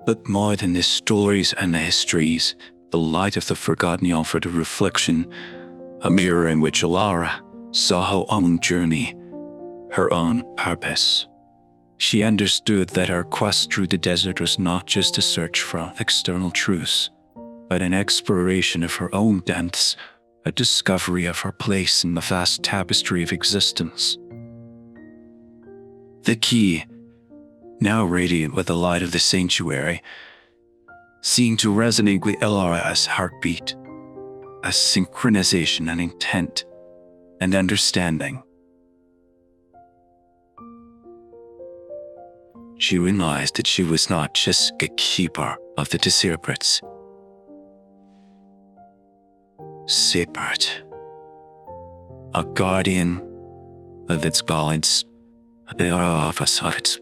But more than the stories and the histories, the light of the forgotten offered a reflection, a mirror in which Alara saw her own journey, her own purpose. She understood that her quest through the desert was not just a search for external truths, but an exploration of her own depths, a discovery of her place in the vast tapestry of existence. The key, now radiant with the light of the sanctuary, seemed to resonate with Alara's heartbeat, a synchronization and intent and understanding. She realized that she was not just a keeper of the secrets, a guardian of its balance, the office of it.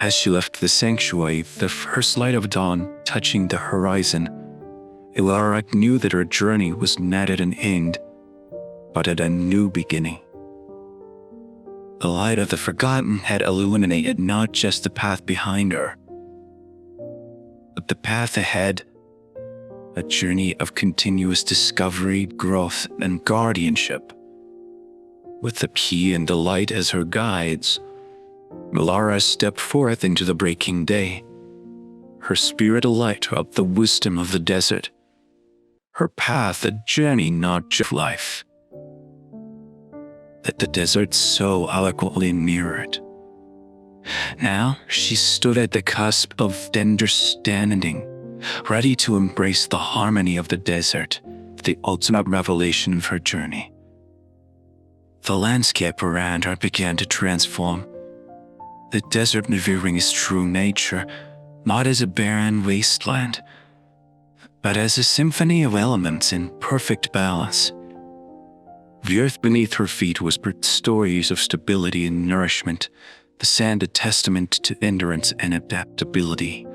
As she left the sanctuary, the first light of dawn touching the horizon, Alara knew that her journey was not at an end, but at a new beginning. The light of the forgotten had illuminated not just the path behind her, but the path ahead, a journey of continuous discovery, growth, and guardianship. With the key and the light as her guides, Alara stepped forth into the breaking day, her spirit alight up the wisdom of the desert, her path a journey not just life, that the desert so eloquently mirrored. Now she stood at the cusp of understanding, ready to embrace the harmony of the desert, the ultimate revelation of her journey. The landscape around her began to transform, the desert revealing its true nature, not as a barren wasteland, but as a symphony of elements in perfect balance. The earth beneath her feet whispered stories of stability and nourishment, the sand a testament to endurance and adaptability.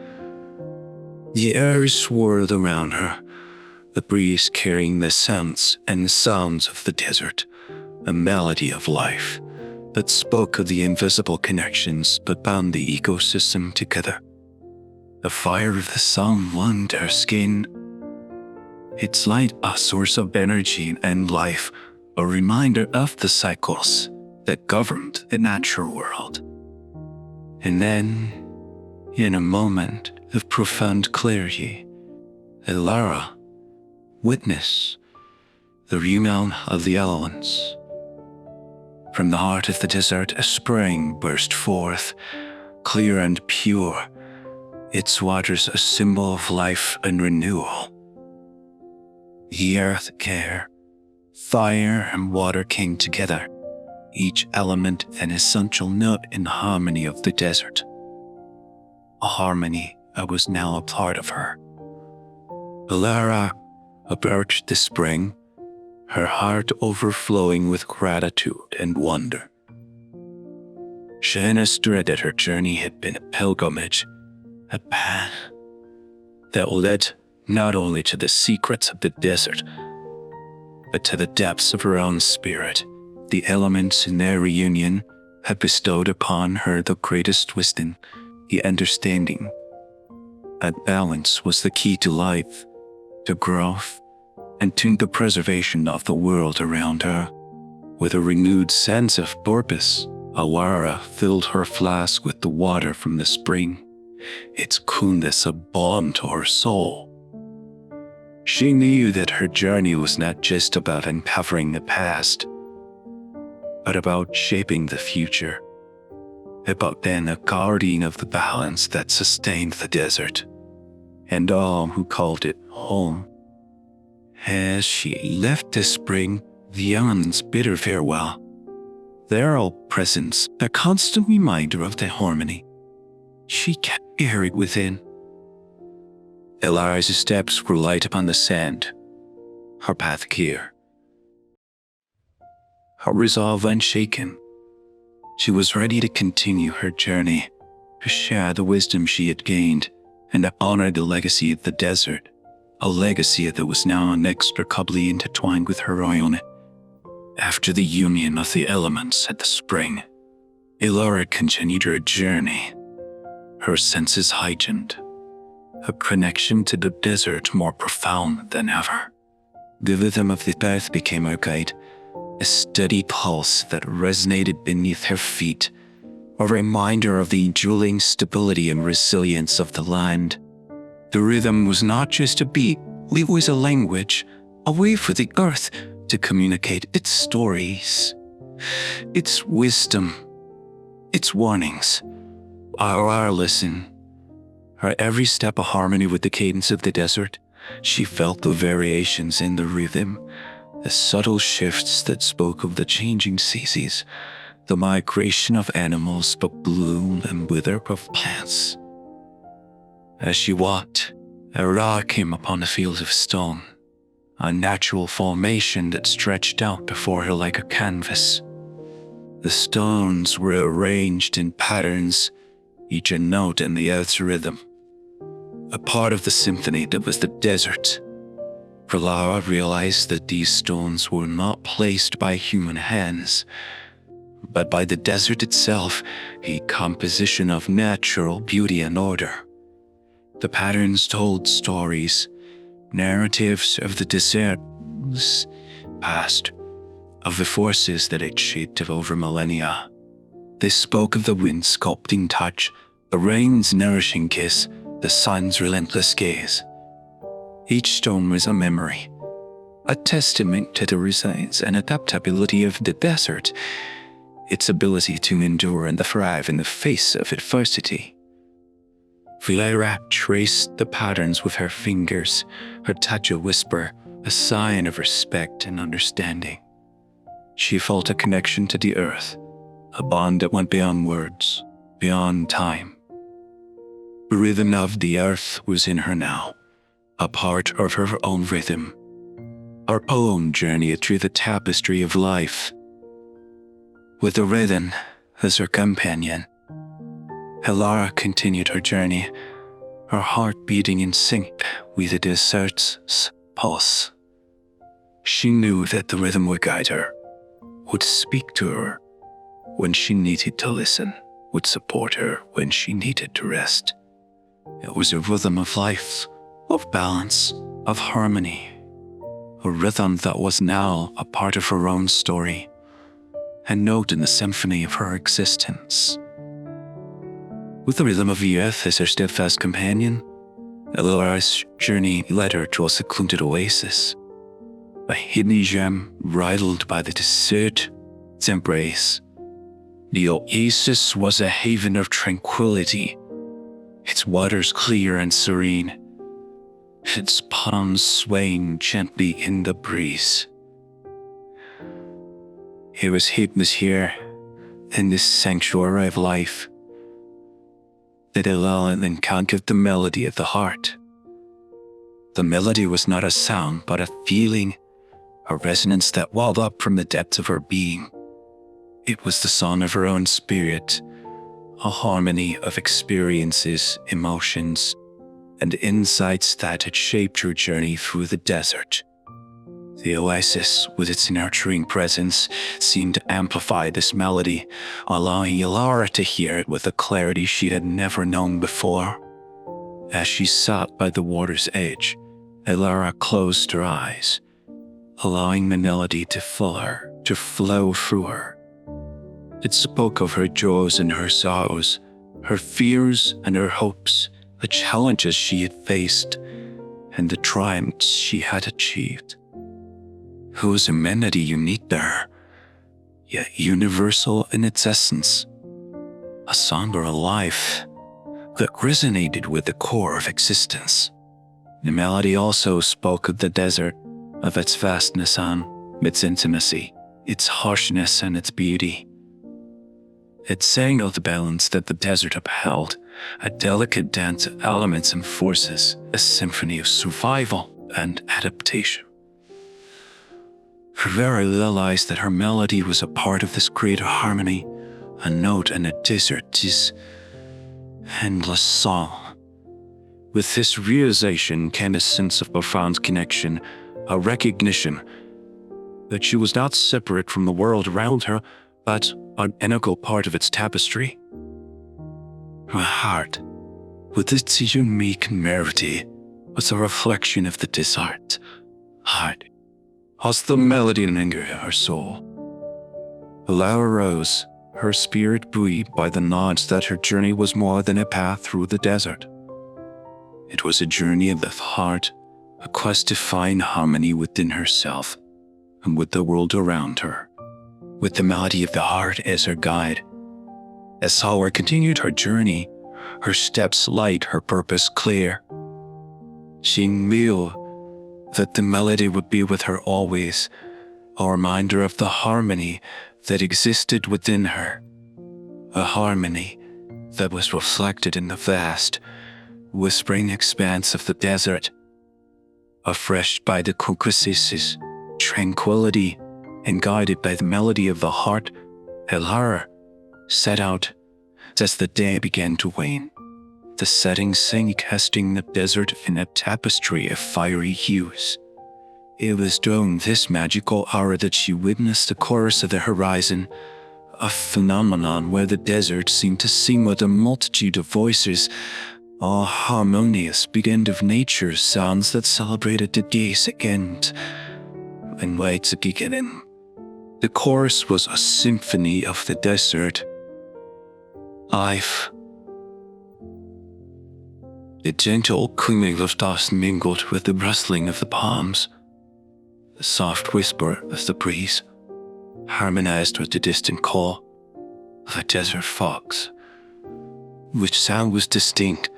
The air swirled around her, the breeze carrying the scents and sounds of the desert, a melody of life that spoke of the invisible connections that bound the ecosystem together. The fire of the sun warmed her skin, its light a source of energy and life, a reminder of the cycles that governed the natural world. And then, in a moment of profound clarity, Alara witnessed the union of the elements. From the heart of the desert, a spring burst forth, clear and pure, its waters a symbol of life and renewal. The earth, air, fire, and water came together, each element an essential note in the harmony of the desert, a harmony that was now a part of her. Alara approached the spring, her heart overflowing with gratitude and wonder. She understood that her journey had been a pilgrimage, a path that led not only to the secrets of the desert, but to the depths of her own spirit. The elements in their reunion had bestowed upon her the greatest wisdom, the understanding that balance was the key to life, to growth, and to the preservation of the world around her. With a renewed sense of purpose, Alara filled her flask with the water from the spring, its coolness a balm to her soul. She knew that her journey was not just about uncovering the past, but about shaping the future, about being a guardian of the balance that sustained the desert, and all who called it home. As she left the spring, the elements bid her farewell, their all presence a constant reminder of the harmony she carried within. Alara's steps were light upon the sand, her path clear, her resolve unshaken. She was ready to continue her journey, to share the wisdom she had gained, and to honor the legacy of the desert, a legacy that was now inextricably intertwined with her own. After the union of the elements at the spring, Alara continued her journey, her senses heightened, her connection to the desert more profound than ever. The rhythm of the earth became her guide, a steady pulse that resonated beneath her feet, a reminder of the enduring stability and resilience of the land. The rhythm was not just a beat, it was a language, a way for the earth to communicate its stories, its wisdom, its warnings. Our listen, her every step a harmony with the cadence of the desert. She felt the variations in the rhythm, the subtle shifts that spoke of the changing seasons, the migration of animals, the bloom and wither of plants. As she walked, a rock came upon a field of stone, a natural formation that stretched out before her like a canvas. The stones were arranged in patterns, each a note in the earth's rhythm, a part of the symphony that was the desert. For Lara realized that these stones were not placed by human hands, but by the desert itself, a composition of natural beauty and order. The patterns told stories, narratives of the desert's past, of the forces that had shaped it over millennia. They spoke of the wind's sculpting touch, the rain's nourishing kiss, the sun's relentless gaze. Each stone was a memory, a testament to the resilience and adaptability of the desert, its ability to endure and thrive in the face of adversity. Lara traced the patterns with her fingers, her touch a whisper, a sign of respect and understanding. She felt a connection to the earth, a bond that went beyond words, beyond time. The rhythm of the earth was in her now, a part of her own rhythm, her own journey through the tapestry of life. With the rhythm as her companion, Lara continued her journey, her heart beating in sync with the desert's pulse. She knew that the rhythm would guide her, would speak to her when she needed to listen, would support her when she needed to rest. It was a rhythm of life, of balance, of harmony, a rhythm that was now a part of her own story, a note in the symphony of her existence. With the rhythm of the earth as her steadfast companion, Lara's journey led her to a secluded oasis, a hidden gem bridled by the desert's embrace. The oasis was a haven of tranquility, its waters clear and serene, its palms swaying gently in the breeze. It was here, in this sanctuary of life, that Lara encountered the melody of the heart. The melody was not a sound, but a feeling, a resonance that welled up from the depths of her being. It was the song of her own spirit, a harmony of experiences, emotions, and insights that had shaped her journey through the desert. The oasis, with its nurturing presence, seemed to amplify this melody, allowing Lara to hear it with a clarity she had never known before. As she sat by the water's edge, Lara closed her eyes, allowing the melody to flow through her. It spoke of her joys and her sorrows, her fears and her hopes, the challenges she had faced, and the triumphs she had achieved. It was a melody unique there, yet universal in its essence, a song of a life that resonated with the core of existence. The melody also spoke of the desert, of its vastness and its intimacy, its harshness and its beauty. It sang of the balance that the desert upheld, a delicate dance of elements and forces, a symphony of survival and adaptation. Lara realized that her melody was a part of this greater harmony, a note in the desert's endless song. With this realization came a sense of profound connection, a recognition that she was not separate from the world around her, but an integral part of its tapestry. Her heart, with its unique melody, was a reflection of the desert heart, as the melody lingered in her soul. Laura rose, her spirit buoyed by the knowledge that her journey was more than a path through the desert. It was a journey of the heart, a quest to find harmony within herself and with the world around her, with the melody of the heart as her guide. As Laura continued her journey, her steps light, her purpose clear. She knew that the melody would be with her always, a reminder of the harmony that existed within her, a harmony that was reflected in the vast, whispering expanse of the desert. Refreshed by the caucasus, tranquility, and guided by the melody of the heart, Laura set out as the day began to wane. The setting sun casting the desert in a tapestry of fiery hues. It was during this magical hour that she witnessed the chorus of the horizon, a phenomenon where the desert seemed to sing with a multitude of voices, all harmonious, beginning of nature's sounds that celebrated the day's end and waits again. The chorus was a symphony of the desert life. The gentle clinging of dust mingled with the rustling of the palms. The soft whisper of the breeze harmonized with the distant call of a desert fox, which sound was distinct,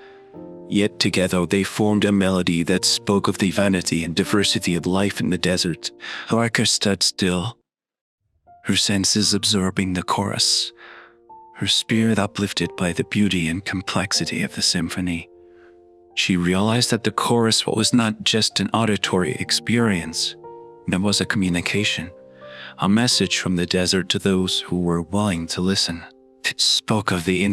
yet together they formed a melody that spoke of the vanity and diversity of life in the desert. Laura stood still, her senses absorbing the chorus, her spirit uplifted by the beauty and complexity of the symphony. She realized that the chorus was not just an auditory experience, it was a communication, a message from the desert to those who were willing to listen. It spoke of the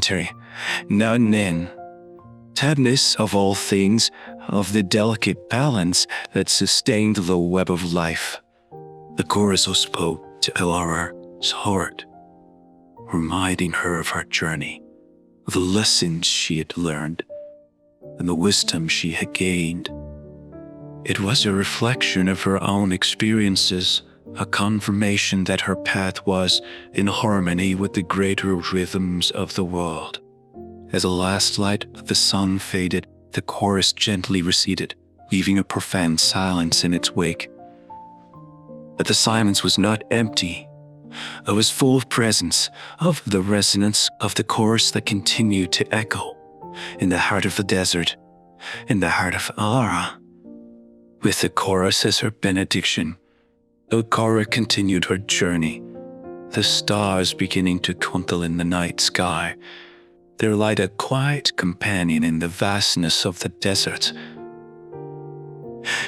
tenderness of all things, of the delicate balance that sustained the web of life. The chorus spoke to Laura's heart, reminding her of her journey, the lessons she had learned, and the wisdom she had gained. It was a reflection of her own experiences, a confirmation that her path was in harmony with the greater rhythms of the world. As the last light of the sun faded, the chorus gently receded, leaving a profound silence in its wake. But the silence was not empty. It was full of presence, of the resonance of the chorus that continued to echo in the heart of the desert, in the heart of Laura. With the chorus as her benediction, Laura continued her journey, the stars beginning to twinkle in the night sky, their light a quiet companion in the vastness of the desert.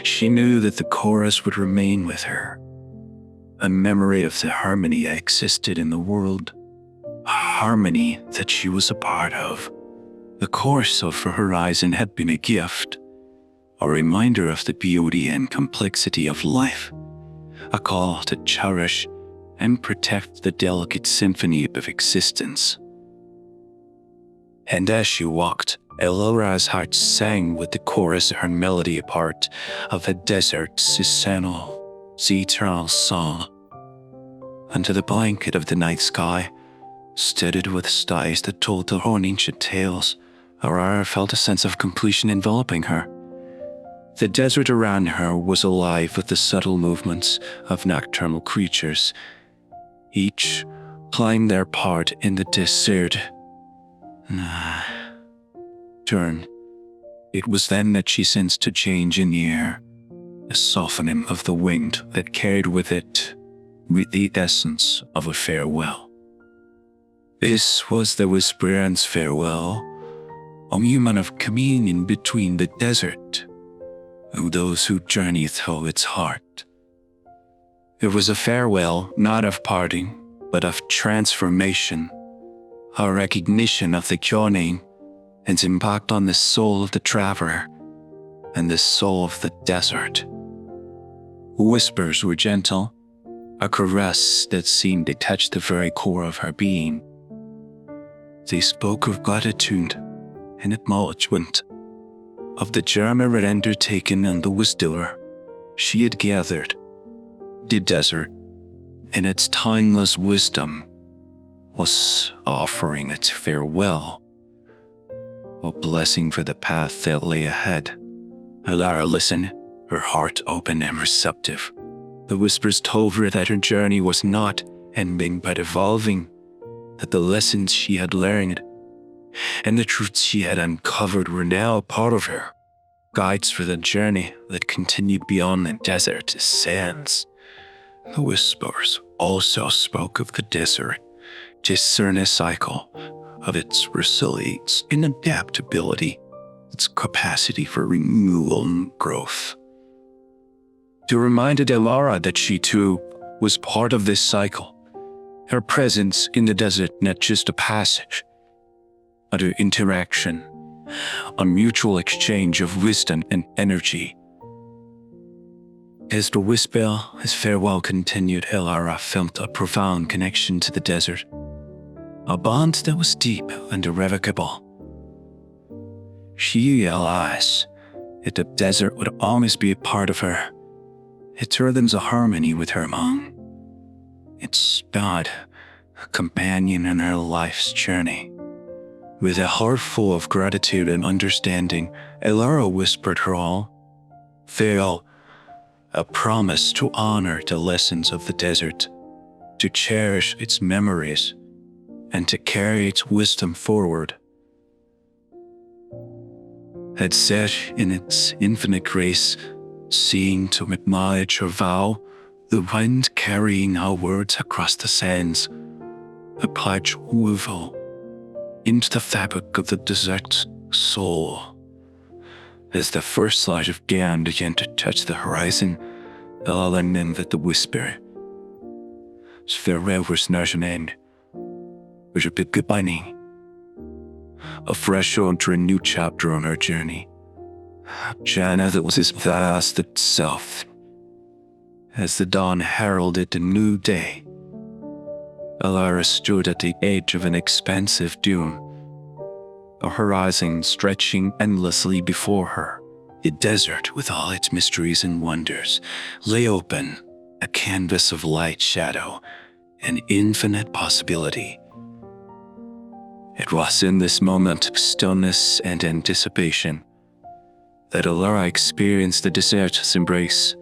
She knew that the chorus would remain with her, a memory of the harmony that existed in the world, a harmony that she was a part of. The chorus of her horizon had been a gift, a reminder of the beauty and complexity of life, a call to cherish and protect the delicate symphony of existence. And as she walked, Laura's heart sang with the chorus her melody a part of a desert's eternal song. Under the blanket of the night sky, studded with stars that told their own ancient tales, Laura felt a sense of completion enveloping her. The desert around her was alive with the subtle movements of nocturnal creatures, each playing their part in the desert. Turn. It was then that she sensed a change in the air, a softening of the wind that carried with it the essence of a farewell. This was the whisperer's farewell, a moment of communion between the desert and those who journey through its heart. It was a farewell not of parting, but of transformation, a recognition of the journey and its impact on the soul of the traveler and the soul of the desert. Whispers were gentle, a caress that seemed to touch the very core of her being. They spoke of gratitude in acknowledgement of the journey it had undertaken and the wisdom she had gathered. The desert, in its timeless wisdom, was offering its farewell, a blessing for the path that lay ahead. Alara listened, her heart open and receptive. The whispers told her that her journey was not ending but evolving, that the lessons she had learned and the truths she had uncovered were now a part of her, guides for the journey that continued beyond the desert sands. The whispers also spoke of the desert, discerning a cycle of its resilience and adaptability, its capacity for renewal and growth. They reminded Alara that she too was part of this cycle, her presence in the desert not just a passage, but an interaction, a mutual exchange of wisdom and energy. As the whisper, his farewell continued, Alara felt a profound connection to the desert, a bond that was deep and irrevocable. She realized that the desert would always be a part of her, its rhythms of harmony with her mom, its God, a companion in her life's journey. With a heart full of gratitude and understanding, Alara whispered her all, farewell, a promise to honor the lessons of the desert, to cherish its memories, and to carry its wisdom forward. Had said in its infinite grace, seeing to acknowledge her vow, the wind carrying our words across the sands, a pledge woven into the fabric of the desert's soul. As the first light of dawn began to touch the horizon, Alara knew that the whisper, farewell was not an end, was a big goodbye, a fresh onto a new chapter on our journey. Jana that was as vast itself. As the dawn heralded a new day, Alara stood at the edge of an expansive dune, a horizon stretching endlessly before her. The desert, with all its mysteries and wonders, lay open, a canvas of light, shadow, and infinite possibility. It was in this moment of stillness and anticipation that Alara experienced the desert's embrace,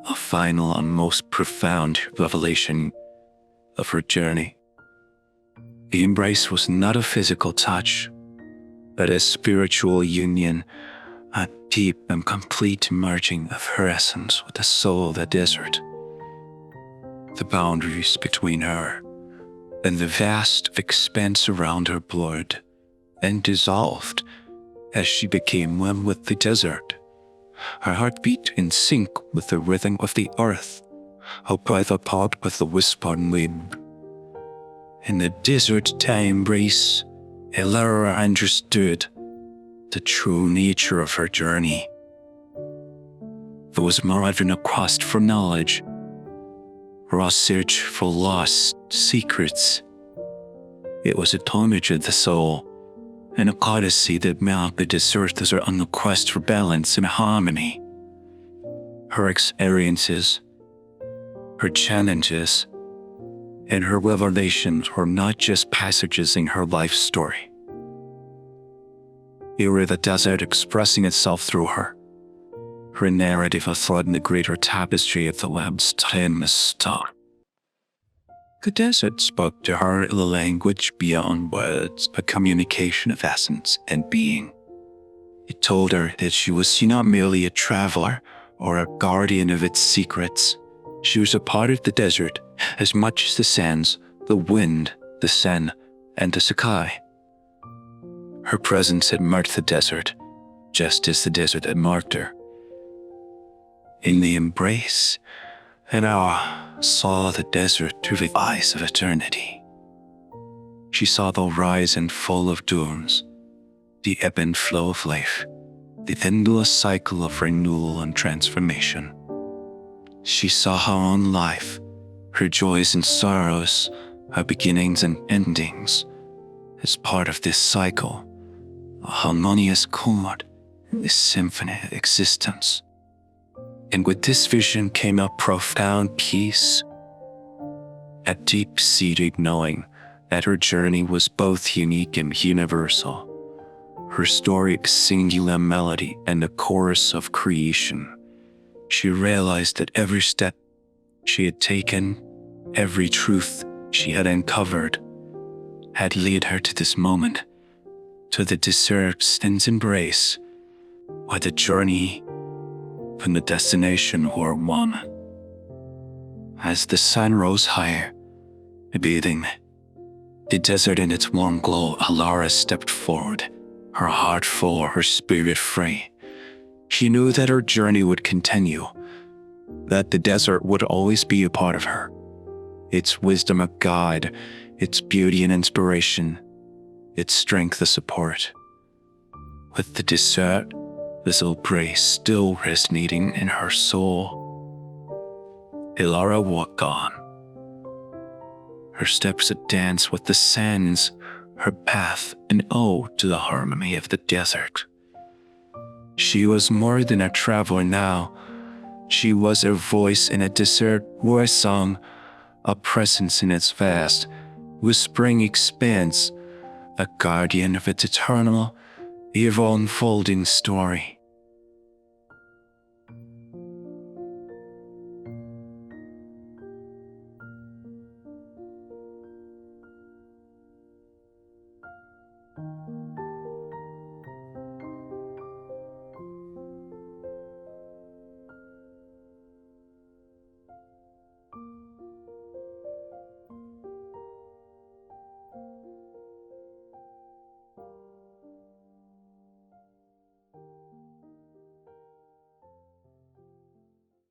a final and most profound revelation of her journey. The embrace was not a physical touch, but a spiritual union, a deep and complete merging of her essence with the soul of the desert. The boundaries between her and the vast expanse around her blurred and dissolved as she became one with the desert. Her heart beat in sync with the rhythm of the earth, her breath apart with the whispering wind. In the desert embrace, Alara understood the true nature of her journey. There was more than a quest for knowledge, or a search for lost secrets. It was a homage of the soul, and a odyssey that marked the desert as her on the quest for balance and harmony. Her experiences, her challenges, and her revelations were not just passages in her life story. They were the desert expressing itself through her, her narrative a thread in the greater tapestry of the lab's timeless star. The desert spoke to her in a language beyond words, a communication of essence and being. It told her that she was not merely a traveler or a guardian of its secrets. She was a part of the desert as much as the sands, the wind, the sun, and the sky. Her presence had marked the desert, just as the desert had marked her. In the embrace, Alara saw the desert through the eyes of eternity. She saw the rise and fall of dunes, the ebb and flow of life, the endless cycle of renewal and transformation. She saw her own life, her joys and sorrows, her beginnings and endings, as part of this cycle, a harmonious chord in this symphony of existence. And with this vision came a profound peace, a deep-seated knowing that her journey was both unique and universal, her story a singular melody and a chorus of creation. She realized that every step she had taken, every truth she had uncovered, had led her to this moment, to the desert's embrace, where the journey and the destination were one. As the sun rose higher, bathing the desert in its warm glow, Alara stepped forward, her heart full, her spirit free. She knew that her journey would continue, that the desert would always be a part of her, its wisdom a guide, its beauty an inspiration, its strength a support. With the desert, this embrace still resonating in her soul, Alara walked on, her steps a dance with the sands, her path an ode to the harmony of the desert. She was more than a traveler now. She was a voice in a desert where a song, a presence in its vast, whispering expanse, a guardian of its eternal, ever-unfolding story.